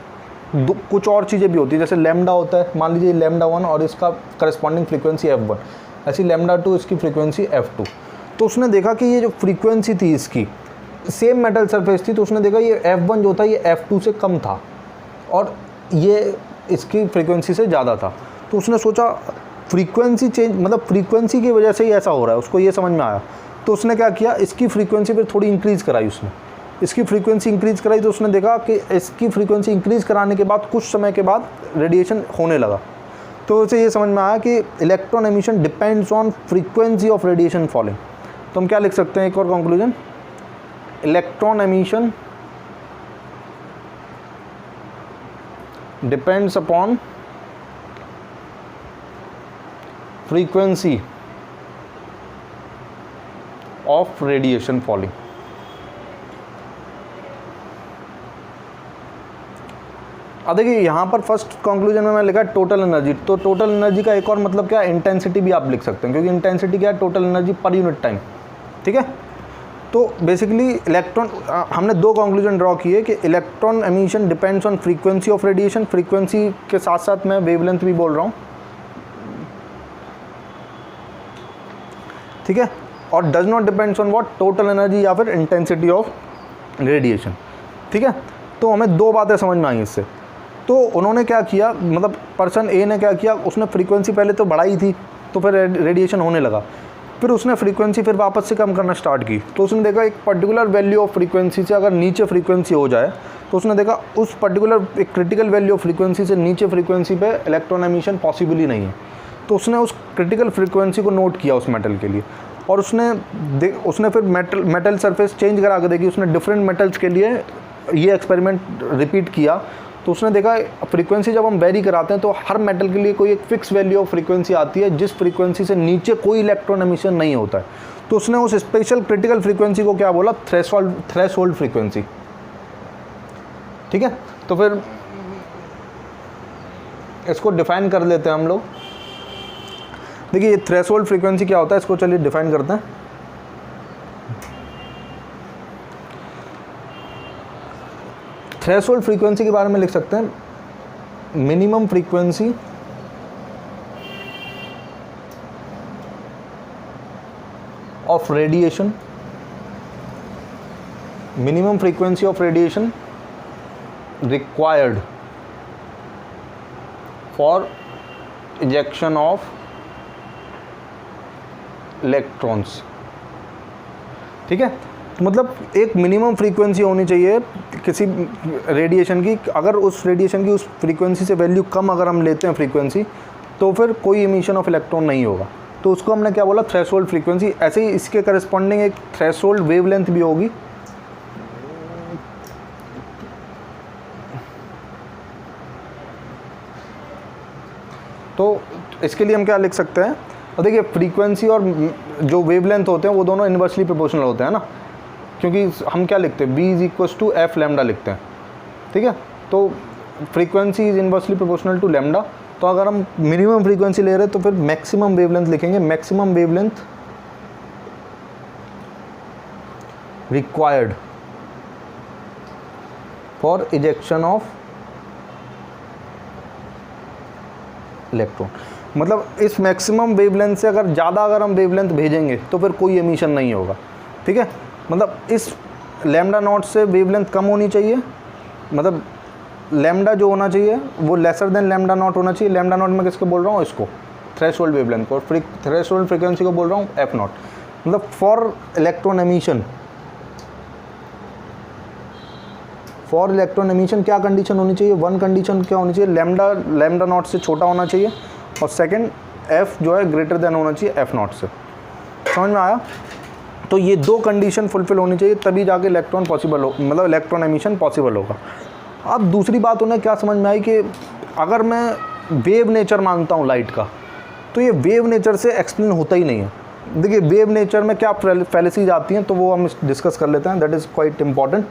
कुछ और चीज़ें भी होती है, जैसे लैम्डा होता है, मान लीजिए लैम्डा 1 और इसका करस्पॉन्डिंग फ्रीक्वेंसी f1, ऐसी लैम्डा 2 इसकी फ्रीक्वेंसी f2। तो उसने देखा कि ये जो फ्रीक्वेंसी थी इसकी सेम मेटल सरफेस थी, तो उसने देखा ये f1 जो था ये f2 से कम था और ये इसकी फ्रीक्वेंसी से ज़्यादा था। तो उसने सोचा फ्रीक्वेंसी चेंज, मतलब फ्रीक्वेंसी की वजह से ही ऐसा हो रहा है, उसको ये समझ में आया। तो उसने क्या किया, इसकी फ्रीक्वेंसी फिर थोड़ी इंक्रीज़ कराई, उसने इसकी फ्रीक्वेंसी इंक्रीज़ कराई। तो उसने देखा कि इसकी फ्रीक्वेंसी इंक्रीज़ कराने के बाद कुछ समय के बाद रेडिएशन होने लगा। तो उसे ये समझ में आया कि electron emission depends on frequency of radiation falling. तो हम क्या लिख सकते हैं, एक और conclusion, electron emission depends upon frequency of radiation falling. अब देखिए यहाँ पर फर्स्ट कंक्लूजन में मैं लिखा टोटल एनर्जी। तो टोटल एनर्जी का एक और मतलब क्या है, इंटेंसिटी भी आप लिख सकते हैं, क्योंकि इंटेंसिटी क्या है, total energy per unit time. ठीक है, तो बेसिकली इलेक्ट्रॉन, हमने 2 कंक्लूजन ड्रॉ किए कि electron emission depends on frequency of radiation, frequency के साथ साथ मैं वेवलेंथ भी बोल रहा हूँ। ठीक है, और does not depends on what, total energy या फिर इंटेंसिटी ऑफ रेडिएशन। ठीक है, तो हमें 2 बातें समझ में आई इससे। तो उन्होंने क्या किया, मतलब पर्सन ए ने क्या किया, उसने फ्रीक्वेंसी पहले तो बढ़ाई थी, तो फिर रेडिएशन होने लगा, फिर उसने फ्रीक्वेंसी फिर वापस से कम करना स्टार्ट की। तो उसने देखा एक पर्टिकुलर वैल्यू ऑफ फ्रीक्वेंसी से अगर नीचे फ्रीक्वेंसी हो जाए, तो उसने देखा उस पर्टिकुलर एक क्रिटिकल वैल्यू ऑफ फ्रीक्वेंसी से नीचे फ्रीक्वेंसी पे इलेक्ट्रॉन एमिशन पॉसिबल ही नहीं है। तो उसने उस क्रिटिकल फ्रीक्वेंसी को नोट किया उस मेटल के लिए, और उसने फिर मेटल सरफेस चेंज करा के देखी, उसने डिफरेंट मेटल्स के लिए ये एक्सपेरिमेंट रिपीट किया। तो उसने देखा फ्रीक्वेंसी जब हम वेरी कराते हैं तो हर मेटल के लिए कोई एक फिक्स वैल्यू ऑफ फ्रीक्वेंसी आती है जिस फ्रीक्वेंसी से नीचे कोई इलेक्ट्रॉन एमिशन नहीं होता है। तो उसने उस स्पेशल क्रिटिकल फ्रीक्वेंसी को क्या बोला, थ्रेशोल्ड फ्रीक्वेंसी। ठीक है, तो फिर इसको डिफाइन कर लेते हैं हम लोग। देखिए ये थ्रेशोल्ड फ्रीक्वेंसी क्या होता है, इसको चलिए डिफाइन करते हैं। थ्रेशोल्ड फ्रीक्वेंसी के बारे में लिख सकते हैं, minimum frequency of radiation, minimum frequency of radiation required for ejection of electrons. ठीक है, तो मतलब एक मिनिमम फ्रीक्वेंसी होनी चाहिए किसी रेडिएशन की। अगर उस रेडिएशन की उस फ्रीक्वेंसी से वैल्यू कम अगर हम लेते हैं फ्रीक्वेंसी, तो फिर कोई इमिशन ऑफ इलेक्ट्रॉन नहीं होगा। तो उसको हमने क्या बोला, थ्रेशोल्ड फ्रीक्वेंसी। ऐसे ही इसके करस्पॉन्डिंग एक थ्रेशोल्ड वेवलेंथ भी होगी। तो इसके लिए हम क्या लिख सकते हैं, और देखिए फ्रीक्वेंसी और जो वेवलेंथ होते हैं वो दोनों इन्वर्सली प्रोपोर्शनल होते हैं ना, क्योंकि हम क्या लिखते हैं, b = f लैम्डा लिखते हैं, ठीक है। तो frequency is inversely proportional to lambda. तो अगर हम मिनिमम फ्रीक्वेंसी ले रहे हैं तो फिर मैक्सिमम वेवलेंथ लिखेंगे, maximum wavelength required for ejection of electron. मतलब इस मैक्सिमम वेवलेंथ से अगर हम वेवलेंथ भेजेंगे तो फिर कोई एमिशन नहीं होगा, ठीक है। मतलब इस लैम्डा नॉट से वेवलेंथ कम होनी चाहिए, मतलब लैम्डा जो होना चाहिए वो लेसर देन लैम्डा नॉट होना चाहिए। लैम्डा नॉट में किसको बोल रहा हूँ, इसको थ्रेशोल्ड वेवलेंथ को, और थ्रेशोल्ड फ्रीक्वेंसी को बोल रहा हूँ एफ नॉट। मतलब फॉर इलेक्ट्रॉन एमिशन क्या कंडीशन होनी चाहिए, वन कंडीशन क्या होनी चाहिए, लैम्डा नॉट से छोटा होना चाहिए, और सेकंड एफ जो है ग्रेटर देन होना चाहिए एफ नॉट से। समझ में आया? तो ये दो कंडीशन फुलफिल होनी चाहिए, तभी जाके इलेक्ट्रॉन पॉसिबल हो, मतलब इलेक्ट्रॉन एमिशन पॉसिबल होगा। अब दूसरी बात उन्हें क्या समझ में आई कि अगर मैं वेव नेचर मानता हूँ लाइट का, तो ये वेव नेचर से एक्सप्लेन होता ही नहीं है। देखिए वेव नेचर में क्या फैलेसीज आती हैं, तो वो हम डिस्कस कर लेते हैं, दैट इज़ क्वाइट इम्पॉर्टेंट।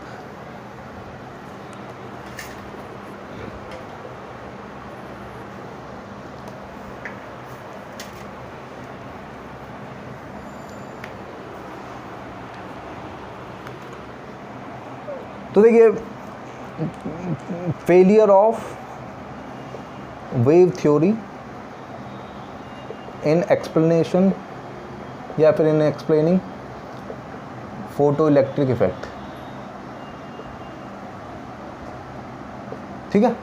तो देखिए failure of wave theory in explanation या फिर इन एक्सप्लेनिंग फोटो इलेक्ट्रिक इफेक्ट, ठीक है।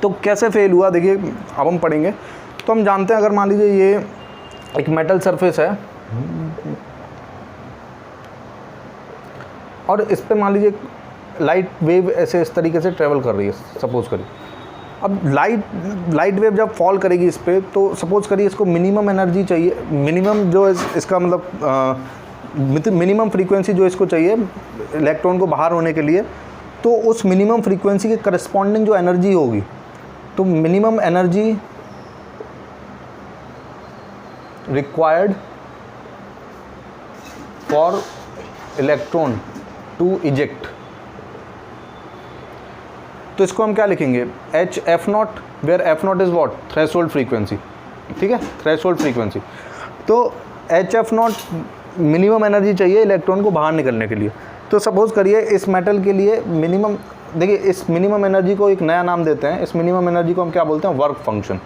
तो कैसे फेल हुआ, देखिए अब हम पढ़ेंगे। तो हम जानते हैं, अगर मान लीजिए ये एक मेटल सरफेस है और इस पे मान लीजिए लाइट वेव ऐसे इस तरीके से ट्रेवल कर रही है, सपोज करिए। अब लाइट वेव जब फॉल करेगी इस पे, तो सपोज करिए इसको मिनिमम एनर्जी चाहिए, मिनिमम जो इसका मतलब मिनिमम फ्रीक्वेंसी जो इसको चाहिए इलेक्ट्रॉन को बाहर होने के लिए, तो उस मिनिमम फ्रीक्वेंसी के करस्पॉन्डिंग जो एनर्जी होगी, तो minimum energy required for electron to eject, तो इसको हम क्या लिखेंगे, H F naught, where F naught is what, threshold frequency, ठीक है, थ्रेशोल्ड फ्रीक्वेंसी। तो H F naught minimum energy चाहिए इलेक्ट्रॉन को बाहर निकलने के लिए। तो सपोज करिए इस मेटल के लिए मिनिमम, देखिए इस मिनिमम एनर्जी को एक नया नाम देते हैं, इस मिनिमम एनर्जी को हम क्या बोलते हैं, वर्क फंक्शन,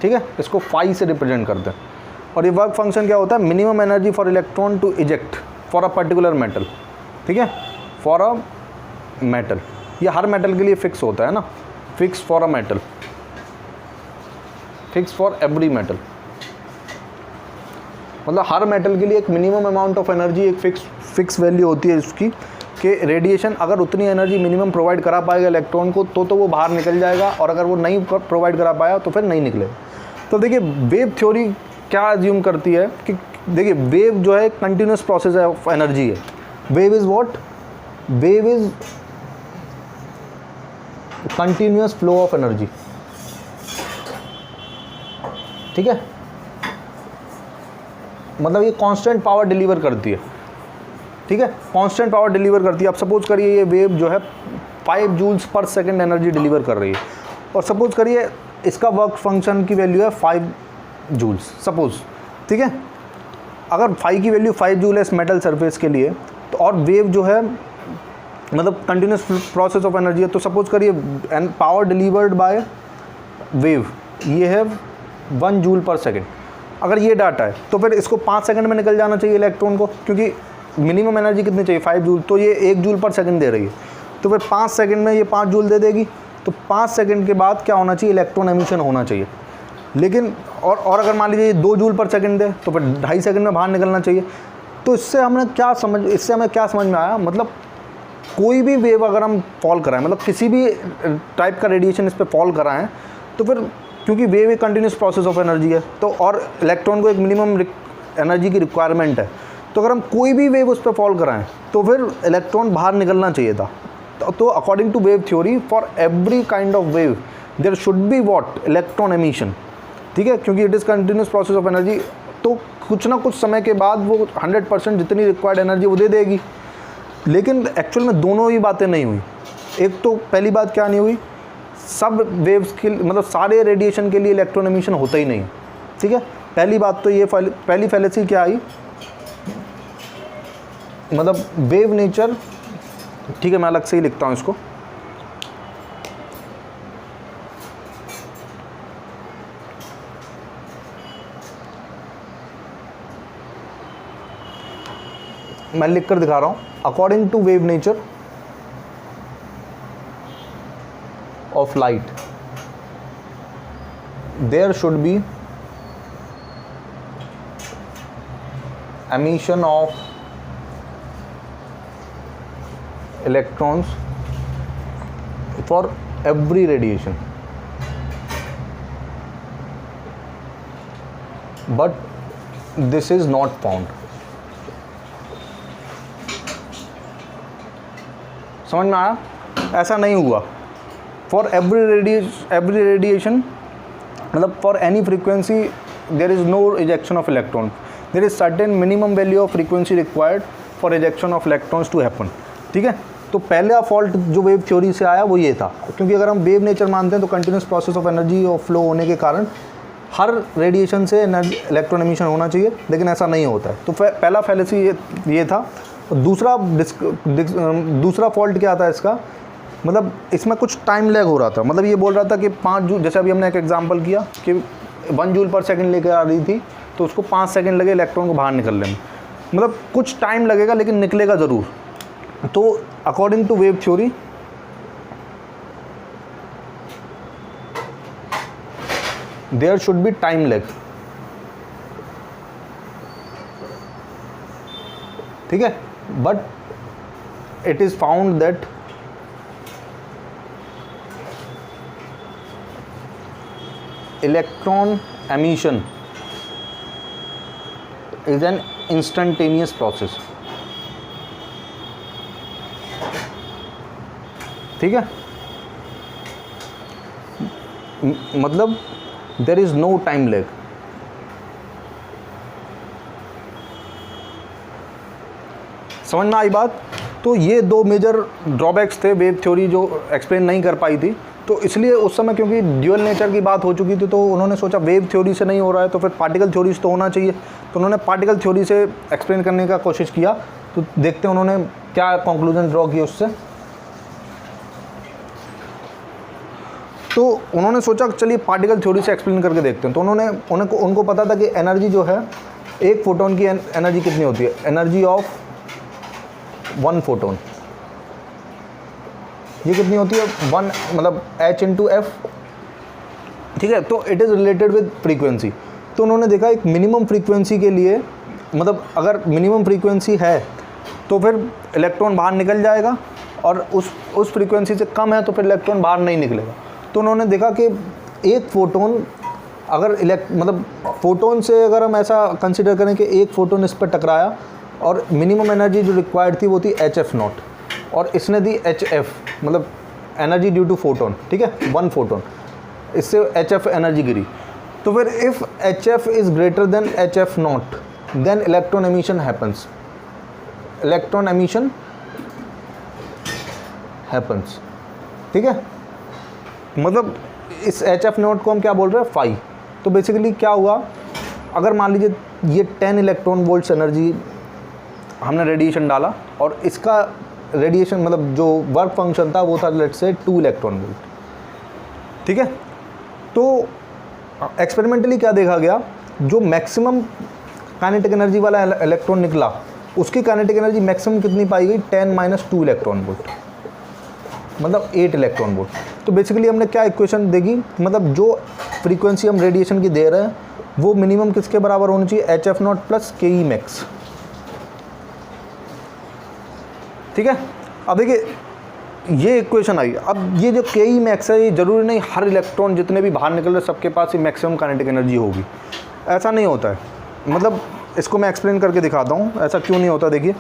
ठीक है, इसको फाई से रिप्रेजेंट करते हैं। और ये वर्क फंक्शन क्या होता है, minimum energy for electron to eject for a particular metal, ठीक है, फॉर अ मेटल। ये हर मेटल के लिए फिक्स होता है ना, fix for a metal, fix for every metal. मतलब हर मेटल के लिए एक मिनिमम अमाउंट ऑफ एनर्जी, एक फिक्स वैल्यू होती है उसकी, कि रेडिएशन अगर उतनी एनर्जी मिनिमम प्रोवाइड करा पाएगा इलेक्ट्रॉन को तो वो बाहर निकल जाएगा, और अगर वो नहीं प्रोवाइड करा पाया तो फिर नहीं निकलेगा। तो देखिए वेव थ्योरी क्या अज्यूम करती है कि देखिए वेव जो है कंटिन्यूस प्रोसेस ऑफ एनर्जी है। Wave is what, wave is continuous flow of energy, ठीक है, मतलब ये कांस्टेंट पावर डिलीवर करती है, ठीक है, कांस्टेंट पावर डिलीवर करती है। अब सपोज करिए ये वेव जो है 5 joules per second energy deliver कर रही है, और सपोज करिए इसका वर्क फंक्शन की वैल्यू है 5 जूल्स सपोज, ठीक है। अगर फाई की वैल्यू 5 जूल है इस मेटल सरफेस के लिए, तो और वेव जो है मतलब कंटिन्यूस प्रोसेस ऑफ एनर्जी है, तो सपोज करिए and power delivered by wave ये है 1 जूल पर सेकेंड। अगर ये डाटा है तो फिर इसको 5 सेकंड में निकल जाना चाहिए इलेक्ट्रॉन को, क्योंकि मिनिमम एनर्जी कितनी चाहिए, 5 जूल, तो ये 1 जूल पर सेकंड दे रही है, तो फिर 5 सेकंड में ये 5 जूल दे देगी। तो 5 सेकंड के बाद क्या होना चाहिए, इलेक्ट्रॉन एमिशन होना चाहिए। लेकिन और अगर मान लीजिए 2 जूल पर सेकंड दे तो फिर 2.5 सेकंड में बाहर निकलना चाहिए। तो इससे हमें क्या समझ में आया, मतलब कोई भी वेव अगर हम फॉल कराएं, मतलब किसी भी टाइप का रेडिएशन इस पर फॉल कराएं, तो फिर क्योंकि वेव एक कंटिन्यूस प्रोसेस ऑफ एनर्जी है, तो और इलेक्ट्रॉन को एक मिनिमम एनर्जी की रिक्वायरमेंट है, तो अगर हम कोई भी वेव उस पर फॉल कराएं तो फिर इलेक्ट्रॉन बाहर निकलना चाहिए था। तो according to wave theory, for every kind of wave there should be what electron emission, ठीक है, क्योंकि it is continuous process of energy, तो कुछ ना कुछ समय के बाद वो 100% जितनी रिक्वायर्ड एनर्जी वो दे देगी। लेकिन एक्चुअल में दोनों ही बातें नहीं हुई। एक तो पहली बात क्या नहीं हुई, सब वेव्स के मतलब सारे रेडिएशन के लिए इलेक्ट्रॉन एमिशन होता ही नहीं, ठीक है। पहली बात तो ये पहली फैलेसी क्या आई, मतलब वेव नेचर, ठीक है मैं अलग से ही लिखता हूँ इसको, मैं लिख कर दिखा रहा हूँ। According to wave nature of light there should be emission of electrons for every radiation, but this is not found। समझ में आया? ऐसा नहीं हुआ। फॉर एवरी रेडिएशन मतलब for any frequency there is no ejection of electron, there is certain minimum value of frequency required for ejection of electrons to happen, ठीक है। तो पहला फॉल्ट जो वेव थ्योरी से आया वो ये था, क्योंकि अगर हम वेव नेचर मानते हैं तो कंटिन्यूस प्रोसेस ऑफ एनर्जी और फ्लो होने के कारण हर रेडिएशन से इलेक्ट्रॉन एमिशन होना चाहिए, लेकिन ऐसा नहीं होता है। तो पहला फैलेसी ये था। दूसरा फॉल्ट क्या था इसका, मतलब इसमें कुछ टाइम लैग हो रहा था। मतलब ये बोल रहा था कि 5 जूल, जैसे अभी हमने एक एग्जांपल किया कि 1 जूल पर सेकंड लेकर आ रही थी तो उसको 5 सेकंड लगे इलेक्ट्रॉन को बाहर निकलने में, मतलब कुछ टाइम लगेगा लेकिन निकलेगा ज़रूर। तो according to wave theory there should be time lag, ठीक है, but it is found that electron emission is an instantaneous process, ठीक है, मतलब there is no time lag। समझ में आई बात? तो ये 2 मेजर ड्रॉबैक्स थे वेव थ्योरी जो एक्सप्लेन नहीं कर पाई थी। तो इसलिए उस समय क्योंकि ड्यूअल नेचर की बात हो चुकी थी तो उन्होंने सोचा वेव थ्योरी से नहीं हो रहा है तो फिर पार्टिकल थ्योरी से तो होना चाहिए, तो उन्होंने पार्टिकल थ्योरी से एक्सप्लेन करने का कोशिश किया। तो देखते हैं उन्होंने क्या कंक्लूजन ड्रॉ किया उससे। तो उन्होंने सोचा चलिए पार्टिकल थ्योरी से एक्सप्लेन करके देखते हैं। तो उनको पता था कि एनर्जी जो है, एक फोटोन की एनर्जी कितनी होती है, एनर्जी ऑफ 1 फोटोन, ये कितनी होती है 1 मतलब h इंटू एफ, ठीक है। तो it is related with frequency. तो उन्होंने देखा एक मिनिमम फ्रीक्वेंसी के लिए, मतलब अगर मिनिमम फ्रीक्वेंसी है तो फिर इलेक्ट्रॉन बाहर निकल जाएगा, और उस फ्रीक्वेंसी से कम है तो फिर इलेक्ट्रॉन बाहर नहीं निकलेगा। तो उन्होंने देखा कि एक फ़ोटोन अगर मतलब फ़ोटोन से अगर हम ऐसा कंसिडर करें कि एक फ़ोटोन इस पर टकराया और मिनिमम एनर्जी जो रिक्वायर्ड थी वो थी HF0, और इसने दी HF मतलब एनर्जी ड्यू टू फोटोन, ठीक है, 1 फोटोन, इससे HF एनर्जी गिरी। तो फिर if HF is greater than HF0 then electron emission happens, electron emission happens, ठीक है। मतलब इस HF0 को हम क्या बोल रहे हैं, फाई। तो बेसिकली क्या हुआ, अगर मान लीजिए ये 10 इलेक्ट्रॉन वोल्ट्स एनर्जी हमने रेडिएशन डाला और इसका रेडिएशन मतलब जो वर्क फंक्शन था वो था लेट्स से 2 इलेक्ट्रॉन वोल्ट, ठीक है। तो एक्सपेरिमेंटली क्या देखा गया, जो मैक्सिमम काइनेटिक एनर्जी वाला इलेक्ट्रॉन निकला उसकी काइनेटिक एनर्जी मैक्सिमम कितनी पाई गई, 10 - 2 इलेक्ट्रॉन वोल्ट, मतलब 8 इलेक्ट्रॉन वोल्ट। तो बेसिकली हमने क्या इक्वेशन देखी, मतलब जो फ्रीक्वेंसी हम रेडिएशन की दे रहे हैं वो मिनिमम किसके बराबर होनी चाहिए, HF0 प्लस KE मैक्स, ठीक है। अब देखिए ये इक्वेशन आई। अब ये जो KE मैक्स है ये ज़रूरी नहीं हर इलेक्ट्रॉन जितने भी बाहर निकल रहे सबके पास ही मैक्सिमम काइनेटिक एनर्जी होगी, ऐसा नहीं होता है। मतलब इसको मैं एक्सप्लेन करके दिखाता हूँ ऐसा क्यों नहीं होता। देखिए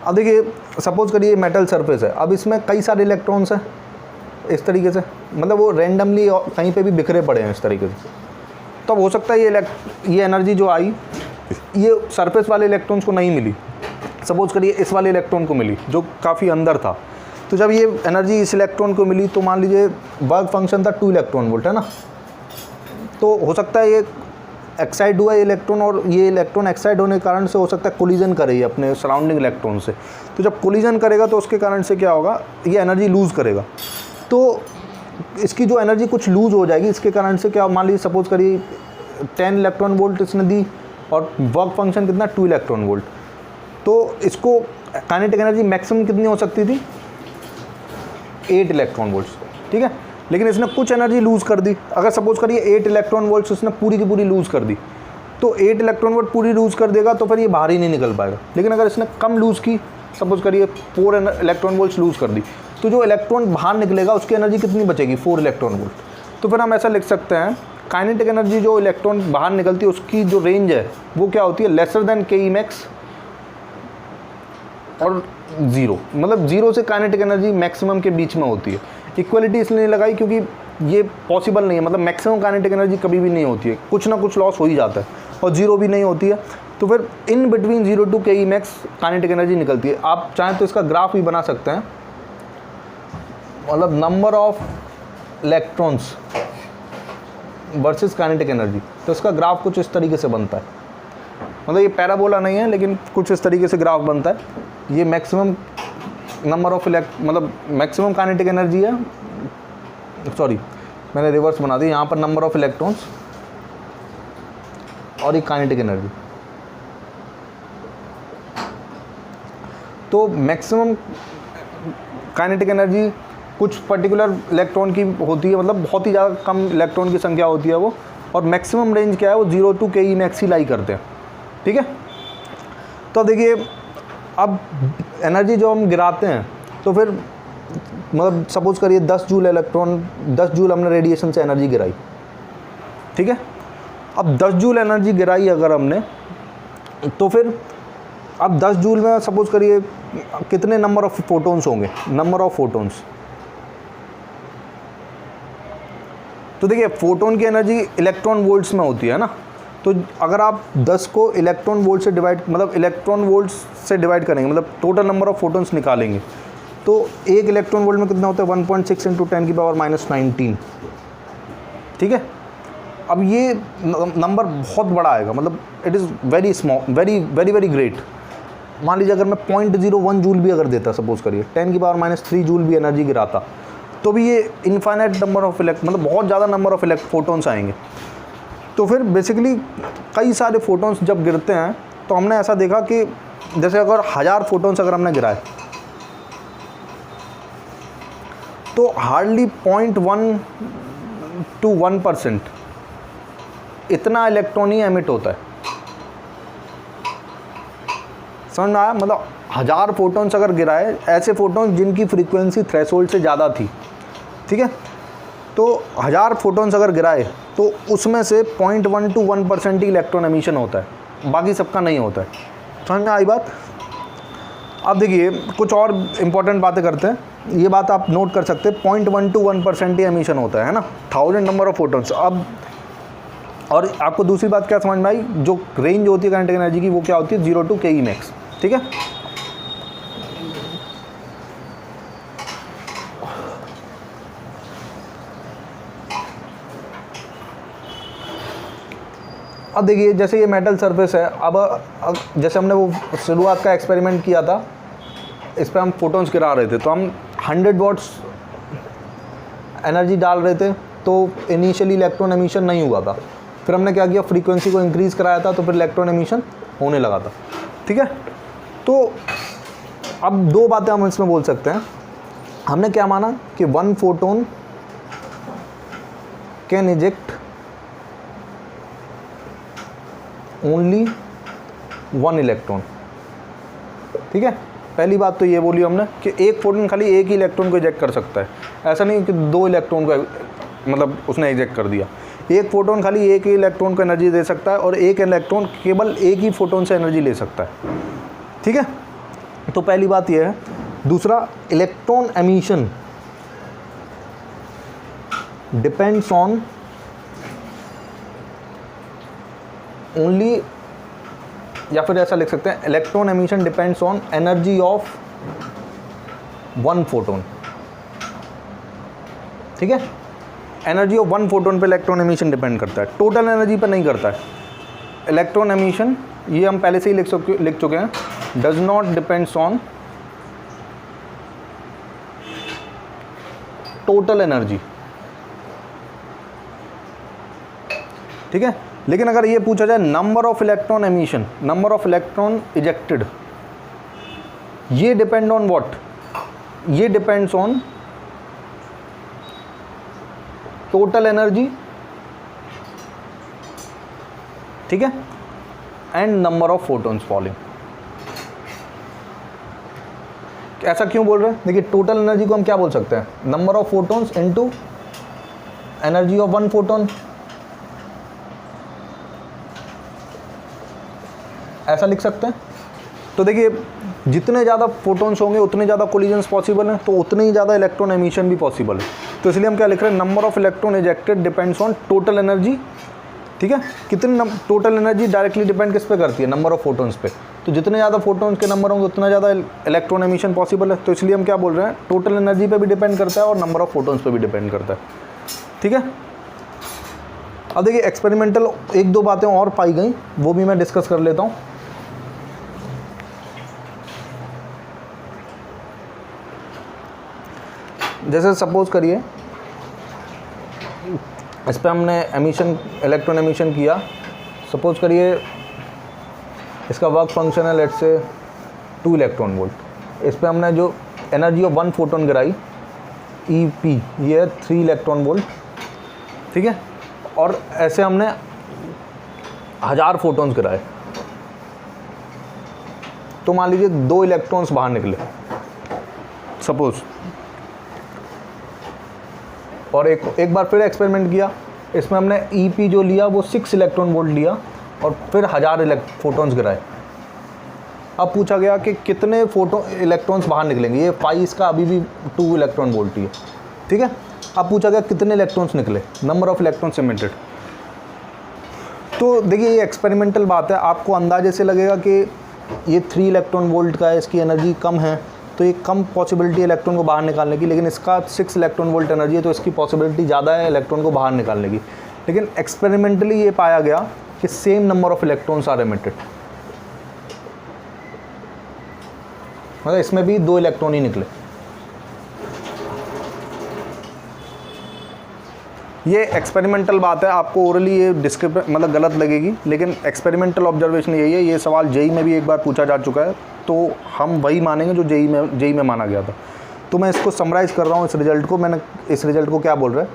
अब देखिए सपोज करिए मेटल सरफेस है, अब इसमें कई सारे इलेक्ट्रॉन्स हैं इस तरीके से, मतलब वो रैंडमली कहीं पे भी बिखरे पड़े हैं इस तरीके से। तो अब हो सकता है ये एनर्जी जो आई ये सरफेस वाले इलेक्ट्रॉन्स को नहीं मिली, सपोज करिए इस वाले इलेक्ट्रॉन को मिली जो काफ़ी अंदर था। तो जब ये एनर्जी इस इलेक्ट्रॉन को मिली तो मान लीजिए वर्क फंक्शन था 2 इलेक्ट्रॉन वोल्ट, है ना। तो हो सकता है ये एक्साइड हुआ ये इलेक्ट्रॉन, और ये इलेक्ट्रॉन एक्साइड होने के कारण से हो सकता है कोलिजन करे ये अपने सराउंडिंग इलेक्ट्रॉन से। तो जब कोलिजन करेगा तो उसके कारण से क्या होगा, ये एनर्जी लूज़ करेगा। तो इसकी जो एनर्जी कुछ लूज़ हो जाएगी, इसके कारण से क्या, मान लीजिए सपोज करिए 10 इलेक्ट्रॉन वोल्ट इसने दी और वर्क फंक्शन कितना 2 इलेक्ट्रॉन वोल्ट। तो इसको काइनेटिक एनर्जी मैक्सिमम कितनी हो सकती थी 8 इलेक्ट्रॉन वोल्ट्स, ठीक है। लेकिन इसने कुछ एनर्जी लूज़ कर दी। अगर सपोज करिए 8 इलेक्ट्रॉन वोल्ट्स इसने पूरी की पूरी लूज़ कर दी, तो 8 इलेक्ट्रॉन वोल्ट पूरी लूज़ कर देगा तो फिर ये बाहर ही नहीं निकल पाएगा। लेकिन अगर इसने कम लूज़ की, सपोज करिए 4 इलेक्ट्रॉन वोल्ट्स लूज़ कर दी, तो जो इलेक्ट्रॉन बाहर निकलेगा उसकी एनर्जी कितनी बचेगी 4 इलेक्ट्रॉन वोल्ट। तो फिर हम ऐसा लिख सकते हैं काइनेटिक एनर्जी जो इलेक्ट्रॉन बाहर निकलती है उसकी जो रेंज है वो क्या होती है, लेसर देन के मैक्स और 0, मतलब 0 से काइनेटिक एनर्जी मैक्सिमम के बीच में होती है। इक्वलिटी इसलिए नहीं लगाई क्योंकि ये पॉसिबल नहीं है, मतलब मैक्सिमम काइनेटिक एनर्जी कभी भी नहीं होती है, कुछ ना कुछ लॉस हो ही जाता है, और 0 भी नहीं होती है। तो फिर इन बिटवीन 0 to के मैक्स काइनेटिक एनर्जी निकलती है। आप चाहें तो इसका ग्राफ भी बना सकते हैं, मतलब number of electrons versus kinetic energy. तो इसका ग्राफ कुछ इस तरीके से बनता है, मतलब ये पैराबोला नहीं है लेकिन कुछ इस तरीके से ग्राफ बनता है। ये मैक्सिमम नंबर ऑफ मतलब मैक्सिमम काइनेटिक एनर्जी है, सॉरी मैंने रिवर्स बना दी, यहाँ पर नंबर ऑफ इलेक्ट्रॉन्स और ये काइनेटिक एनर्जी। तो मैक्सिमम काइनेटिक एनर्जी कुछ पर्टिकुलर इलेक्ट्रॉन की होती है, मतलब बहुत ही ज़्यादा कम इलेक्ट्रॉन की संख्या होती है वो, और मैक्सिमम रेंज क्या है वो 0 to के मैक्स ही लाई करते हैं, ठीक है। तो देखिए अब एनर्जी जो हम गिराते हैं तो फिर मतलब सपोज करिए 10 जूल इलेक्ट्रॉन, 10 जूल हमने रेडिएशन से एनर्जी गिराई, ठीक है। अब 10 जूल एनर्जी गिराई अगर हमने, तो फिर अब 10 जूल में सपोज करिए कितने नंबर ऑफ फोटॉन्स होंगे, नंबर ऑफ फोटॉन्स। तो देखिए फोटोन की एनर्जी इलेक्ट्रॉन वोल्ट्स में होती है ना, तो अगर आप 10 को इलेक्ट्रॉन वोल्ट से डिवाइड, मतलब इलेक्ट्रॉन वोल्ट्स से डिवाइड करेंगे, मतलब टोटल नंबर ऑफ फोटॉन्स निकालेंगे, तो 1 इलेक्ट्रॉन वोल्ट में कितना होता है 1.6 × 10⁻⁻19, ठीक है। अब ये नंबर बहुत बड़ा आएगा, मतलब it is very small, very very very great. मान लीजिए अगर मैं 0.01 जूल भी अगर देता, सपोज करिए 10⁻³ जूल भी एनर्जी गिराता, तो भी ये इनफाइनाइट नंबर ऑफ मतलब बहुत ज़्यादा नंबर ऑफ फोटॉन्स आएंगे। तो फिर बेसिकली कई सारे फोटॉन्स जब गिरते हैं तो हमने ऐसा देखा कि जैसे अगर 1000 फोटॉन्स अगर हमने गिराए तो हार्डली 0.1 to 1% इतना इलेक्ट्रॉन ही एमिट होता है, समझ में आया। मतलब 1000 फोटॉन्स अगर गिराए, ऐसे फोटॉन्स जिनकी फ्रीक्वेंसी थ्रेशोल्ड से ज़्यादा थी, ठीक है, तो 1000 फोटॉन्स अगर गिराए तो उसमें से 0.1 to 1% ही इलेक्ट्रॉन एमिशन होता है, बाकी सबका नहीं होता है। समझ में आई बात। अब देखिए कुछ और इम्पोर्टेंट बातें करते हैं, ये बात आप नोट कर सकते हैं, 0.1 to 1% ही एमिशन होता है ना, 1000 नंबर ऑफ फोटॉन्स। अब और आपको दूसरी बात क्या समझ में आई, जो रेंज होती है काइनेटिक एनर्जी की वो क्या होती है 0 to के मैक्स, ठीक है। अब देखिए जैसे ये मेटल सरफेस है, अब जैसे हमने वो शुरुआत का एक्सपेरिमेंट किया था, इस पर हम फोटॉन्स गिरा रहे थे, तो हम 100 वॉट्स एनर्जी डाल रहे थे, तो इनिशियली इलेक्ट्रॉन एमिशन नहीं हुआ था। फिर हमने क्या किया, फ्रीक्वेंसी को इंक्रीज़ कराया था, तो फिर इलेक्ट्रॉन एमिशन होने लगा था, ठीक है। तो अब 2 बातें हम इसमें बोल सकते हैं। हमने क्या माना कि 1 photon can eject only 1 electron, ठीक है। पहली बात तो ये बोली हमने कि एक फोटोन खाली एक ही इलेक्ट्रॉन को इजेक्ट कर सकता है, ऐसा नहीं कि 2 इलेक्ट्रॉन को मतलब उसने इजेक्ट कर दिया। एक फोटोन खाली एक ही इलेक्ट्रॉन को एनर्जी दे सकता है और एक इलेक्ट्रॉन केवल एक ही फोटोन से एनर्जी ले सकता है, ठीक है। तो पहली बात यह है। दूसरा, electron emission depends on only, या फिर ऐसा लिख सकते हैं, electron emission depends on energy of one photon. ठीक है, एनर्जी ऑफ वन फोटोन पे इलेक्ट्रॉन एमिशन डिपेंड करता है, टोटल एनर्जी पर नहीं करता है। इलेक्ट्रॉन एमिशन, ये हम पहले से ही लिख चुके हैं, does not depends on total energy. ठीक है, लेकिन अगर ये पूछा जाए number of electron emission, number of electron ejected, ये डिपेंड ऑन व्हाट, ये डिपेंड्स ऑन टोटल एनर्जी, ठीक है, and number of photons falling. ऐसा क्यों बोल रहे हैं? देखिए, टोटल एनर्जी को हम क्या बोल सकते हैं, number of photons into energy of one photon, ऐसा लिख सकते हैं। तो देखिए, जितने ज़्यादा फोटॉन्स होंगे उतने ज़्यादा कोलिजन्स पॉसिबल हैं, तो उतने ही ज़्यादा इलेक्ट्रॉन एमिशन भी पॉसिबल है। तो इसलिए हम क्या लिख रहे हैं, number of electron ejected depends on total energy. ठीक है, कितनी टोटल एनर्जी डायरेक्टली डिपेंड किस पे करती है, नंबर ऑफ फोटॉन्स पे। तो जितने ज़्यादा फोटॉन्स के नंबर होंगे उतना ज़्यादा इलेक्ट्रॉन एमिशन पॉसिबल है। तो इसलिए हम क्या बोल रहे हैं, टोटल एनर्जी पे भी डिपेंड करता है और नंबर ऑफ फोटॉन्स पे भी डिपेंड करता है। ठीक है, अब देखिए एक्सपेरिमेंटल एक दो बातें और पाई गई, वो भी मैं डिस्कस कर लेता हूँ। जैसे सपोज करिए इस पर हमने एमिशन, इलेक्ट्रॉन एमिशन किया। सपोज करिए इसका वर्क फंक्शन है लेट्स से 2 इलेक्ट्रॉन वोल्ट। इस पर हमने जो एनर्जी ऑफ वन फोटोन गिराई EP, ये है 3 इलेक्ट्रॉन वोल्ट। ठीक है, और ऐसे हमने 1000 फोटॉन्स गिराए, तो मान लीजिए 2 इलेक्ट्रॉन्स बाहर निकले सपोज। और एक बार फिर एक्सपेरिमेंट किया, इसमें हमने EP जो लिया वो 6 इलेक्ट्रॉन वोल्ट लिया और फिर 1000 फोटॉन्स गिराए। अब पूछा गया कि कितने इलेक्ट्रॉन्स बाहर निकलेंगे। ये पाई इसका अभी भी 2 इलेक्ट्रॉन वोल्ट ही है। ठीक है, अब पूछा गया कितने इलेक्ट्रॉन्स निकले, नंबर ऑफ इलेक्ट्रॉन्स एमिटेड। तो देखिए ये एक्सपेरिमेंटल बात है, आपको अंदाजे से लगेगा कि ये 3 इलेक्ट्रॉन वोल्ट का है, इसकी एनर्जी कम है, तो ये कम पॉसिबिलिटी इलेक्ट्रॉन को बाहर निकालने की, लेकिन इसका 6 इलेक्ट्रॉन वोल्ट एनर्जी है तो इसकी पॉसिबिलिटी ज़्यादा है इलेक्ट्रॉन को बाहर निकालने की। लेकिन एक्सपेरिमेंटली ये पाया गया कि same number of electrons are emitted, मतलब इसमें भी 2 इलेक्ट्रॉन ही निकले। ये एक्सपेरिमेंटल बात है, आपको ओरली ये मतलब गलत लगेगी, लेकिन एक्सपेरिमेंटल ऑब्जर्वेशन यही है। ये सवाल जेई में भी एक बार पूछा जा चुका है, तो हम वही मानेंगे जो जेई में माना गया था। तो मैं इसको समराइज़ कर रहा हूँ, इस रिजल्ट को। मैंने इस रिजल्ट को क्या बोल रहा है,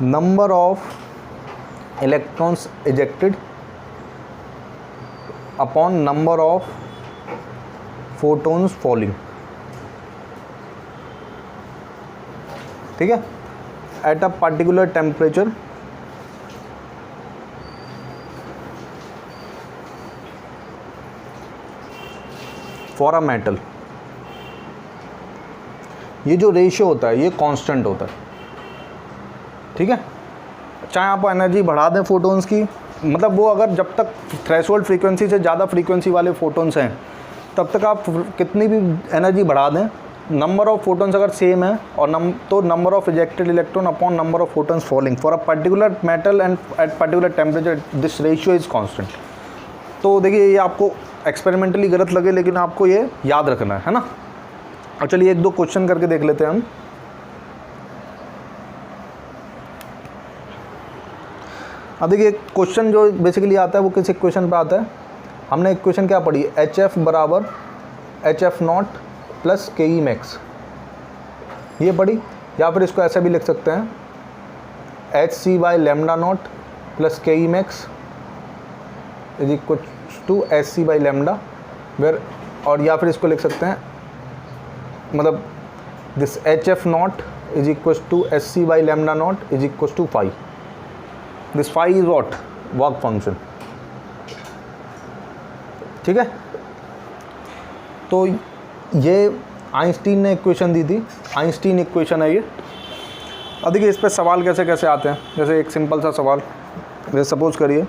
number of electrons ejected upon number of photons falling. ठीक है, at a particular temperature for a metal. ये जो रेशियो होता है ये कांस्टेंट होता है। ठीक है, चाहे आप एनर्जी बढ़ा दें फोटॉन्स की, मतलब वो अगर जब तक थ्रेशोल्ड फ्रीक्वेंसी से ज़्यादा फ्रीक्वेंसी वाले फोटॉन्स हैं तब तक आप कितनी भी एनर्जी बढ़ा दें, नंबर ऑफ फोटॉन्स अगर सेम है और तो number of ejected electron upon number of photons falling for a particular metal and at particular temperature this ratio is constant. तो देखिए ये आपको एक्सपेरिमेंटली गलत लगे, लेकिन आपको ये याद रखना है ना। और चलिए एक दो क्वेश्चन करके देख लेते हैं हम। अब देखिए क्वेश्चन जो बेसिकली आता है वो किस इक्वेशन पे आता है। हमने इक्वेशन क्या पढ़ी, HF बराबर HF0 प्लस KE मैक्स, ये पढ़ी। या फिर इसको ऐसे भी लिख सकते हैं HC by lambda naught plus KE max is equal to SC by lambda where, और या फिर इसको लिख सकते हैं मतलब this HF0 is equal to SC by lambda naught is equal to phi. This phi is what, work function. ठीक है, तो ये आइंस्टीन ने इक्वेशन दी थी, आइंस्टीन इक्वेशन है ये। अब देखिए इस पर सवाल कैसे कैसे आते हैं। जैसे एक सिंपल सा सवाल, जैसे सपोज करिए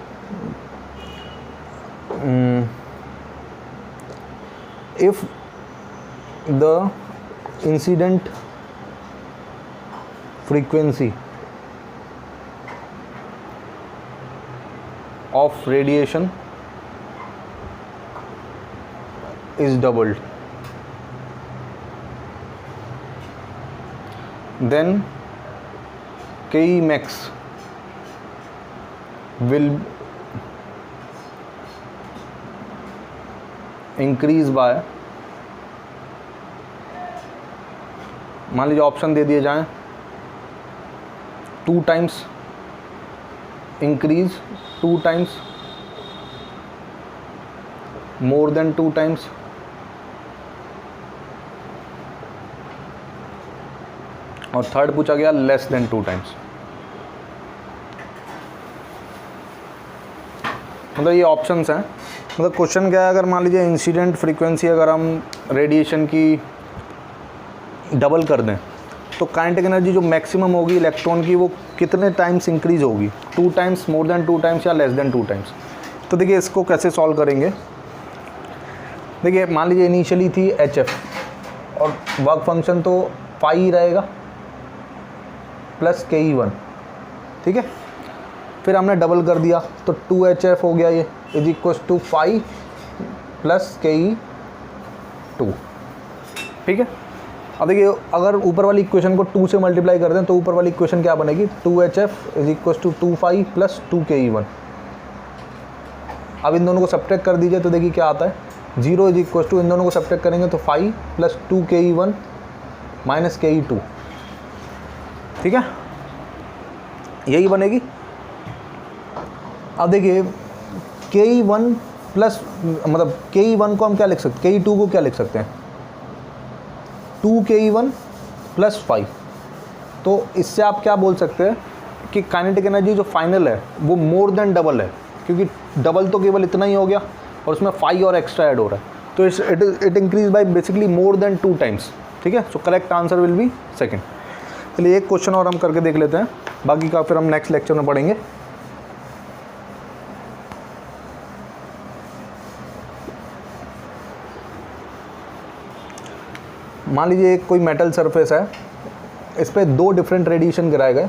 if the incident frequency of radiation is doubled, then Ke max will increase by, मान लीजिए ऑप्शन दे दिए जाएं 2 times increase, 2 times, more than 2 times, और थर्ड पूछा गया लेस देन 2 times। मतलब ये ऑप्शंस हैं। मतलब क्वेश्चन क्या है, अगर मान लीजिए इंसिडेंट फ्रीक्वेंसी अगर हम रेडिएशन की डबल कर दें तो काइनेटिक एनर्जी जो मैक्सिमम होगी इलेक्ट्रॉन की वो कितने टाइम्स इंक्रीज होगी, 2 times, मोर देन 2 times या लेस देन 2 times। तो देखिए इसको कैसे सॉल्व करेंगे। देखिए मान लीजिए इनिशियली थी HF और वर्क फंक्शन तो फाई ही रहेगा प्लस KE1, ठीक है। फिर हमने डबल कर दिया तो 2HF हो गया, ये is equal to phi plus KE2, ठीक है। अब देखिए अगर ऊपर वाली इक्वेशन को 2 से मल्टीप्लाई कर दें तो ऊपर वाली इक्वेशन क्या बनेगी, 2HF is equal to 2 plus 2KE1। अब इन दोनों को सब्ट्रैक्ट कर दीजिए तो देखिए क्या आता है, 0 इज इक्वल टू, इन दोनों को सब्ट्रैक्ट करेंगे तो 5 प्लस 2KE1 माइनस KE2, ठीक है, यही बनेगी। अब देखिए KE1 प्लस, मतलब KE1 को हम क्या लिख सकते हैं, KE2 को क्या लिख सकते हैं, 2KE1 प्लस 5। तो इससे आप क्या बोल सकते हैं कि काइनेटिक एनर्जी जो फाइनल है वो मोर देन डबल है, क्योंकि डबल तो केवल इतना ही हो गया और उसमें 5 और एक्स्ट्रा ऐड हो रहा है, तो it increase by basically more than 2 times, ठीक है। So correct answer will be second. चलिए एक क्वेश्चन और हम करके देख लेते हैं, बाकी का फिर हम नेक्स्ट लेक्चर में पढ़ेंगे। मान लीजिए एक कोई मेटल सरफेस है, इस पर 2 डिफरेंट रेडिएशन गिराए गए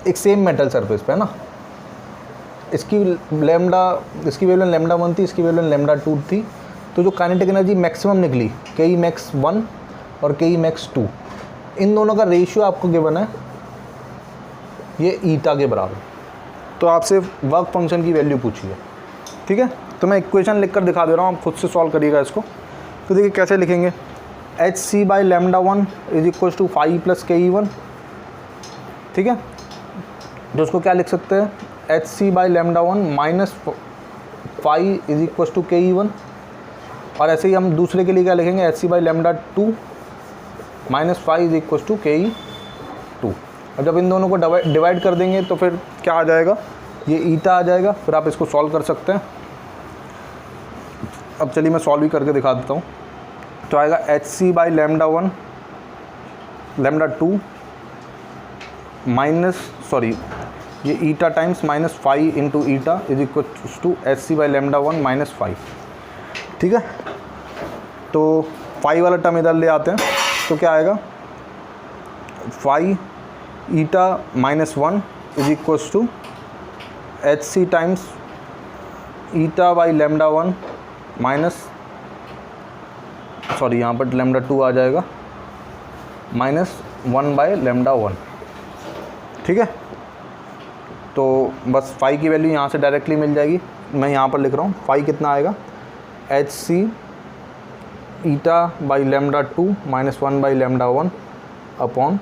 एक सेम मेटल सरफेस पे, है ना। इसकी वेवलेंथ लैम्डा 1 थी, इसकी वेवलेंथ लैम्डा 2 थी। तो जो काइनेटिक एनर्जी मैक्सिमम निकली KE max 1 और KE max 2, इन दोनों का रेशियो आपको गिवन है ये ईटा के बराबर। तो आपसे वर्क फंक्शन की वैल्यू पूछी है, ठीक है। तो मैं इक्वेशन लिख कर दिखा दे रहा हूँ, आप खुद से सॉल्व करिएगा इसको। तो देखिए कैसे लिखेंगे, HC by lambda 1 is equal to 5 plus KE1, ठीक है। जो उसको क्या लिख सकते हैं, HC by lambda 1 minus 5 is equal to KE1। और ऐसे ही हम दूसरे के लिए क्या लिखेंगे, HC by lambda 2 minus 5 is equal to KE2। और जब इन दोनों को डिवाइड कर देंगे तो फिर क्या आ जाएगा, ये ईटा आ जाएगा। फिर आप इसको सॉल्व कर सकते हैं। अब चलिए मैं सॉल्व ही करके दिखा देता हूँ। तो आएगा HC by lambda 1 lambda 2 minus, sorry ये eta times minus 5 into eta is equal to HC by lambda 1 minus 5, ठीक है। तो 5 वाला टर्म इधर ले आते हैं तो क्या आएगा, 5 eta minus 1 is equal to HC times eta by lambda 1 minus, sorry यहाँ पर लैम्डा 2 आ जाएगा माइनस 1 बाई लैम्डा 1, ठीक है। तो बस 5 की वैल्यू यहाँ से डायरेक्टली मिल जाएगी। मैं यहाँ पर लिख रहा हूँ 5 कितना आएगा, HC eta by lambda 2 minus 1 by lambda 1 upon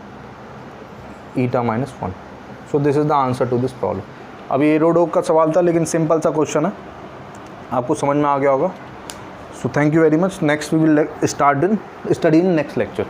eta minus 1। So this is the answer to this problem. अब ये एरोडोक का सवाल था लेकिन सिंपल सा क्वेश्चन है, आपको समझ में आ गया होगा। So thank you very much. Next we will start in study in next lecture.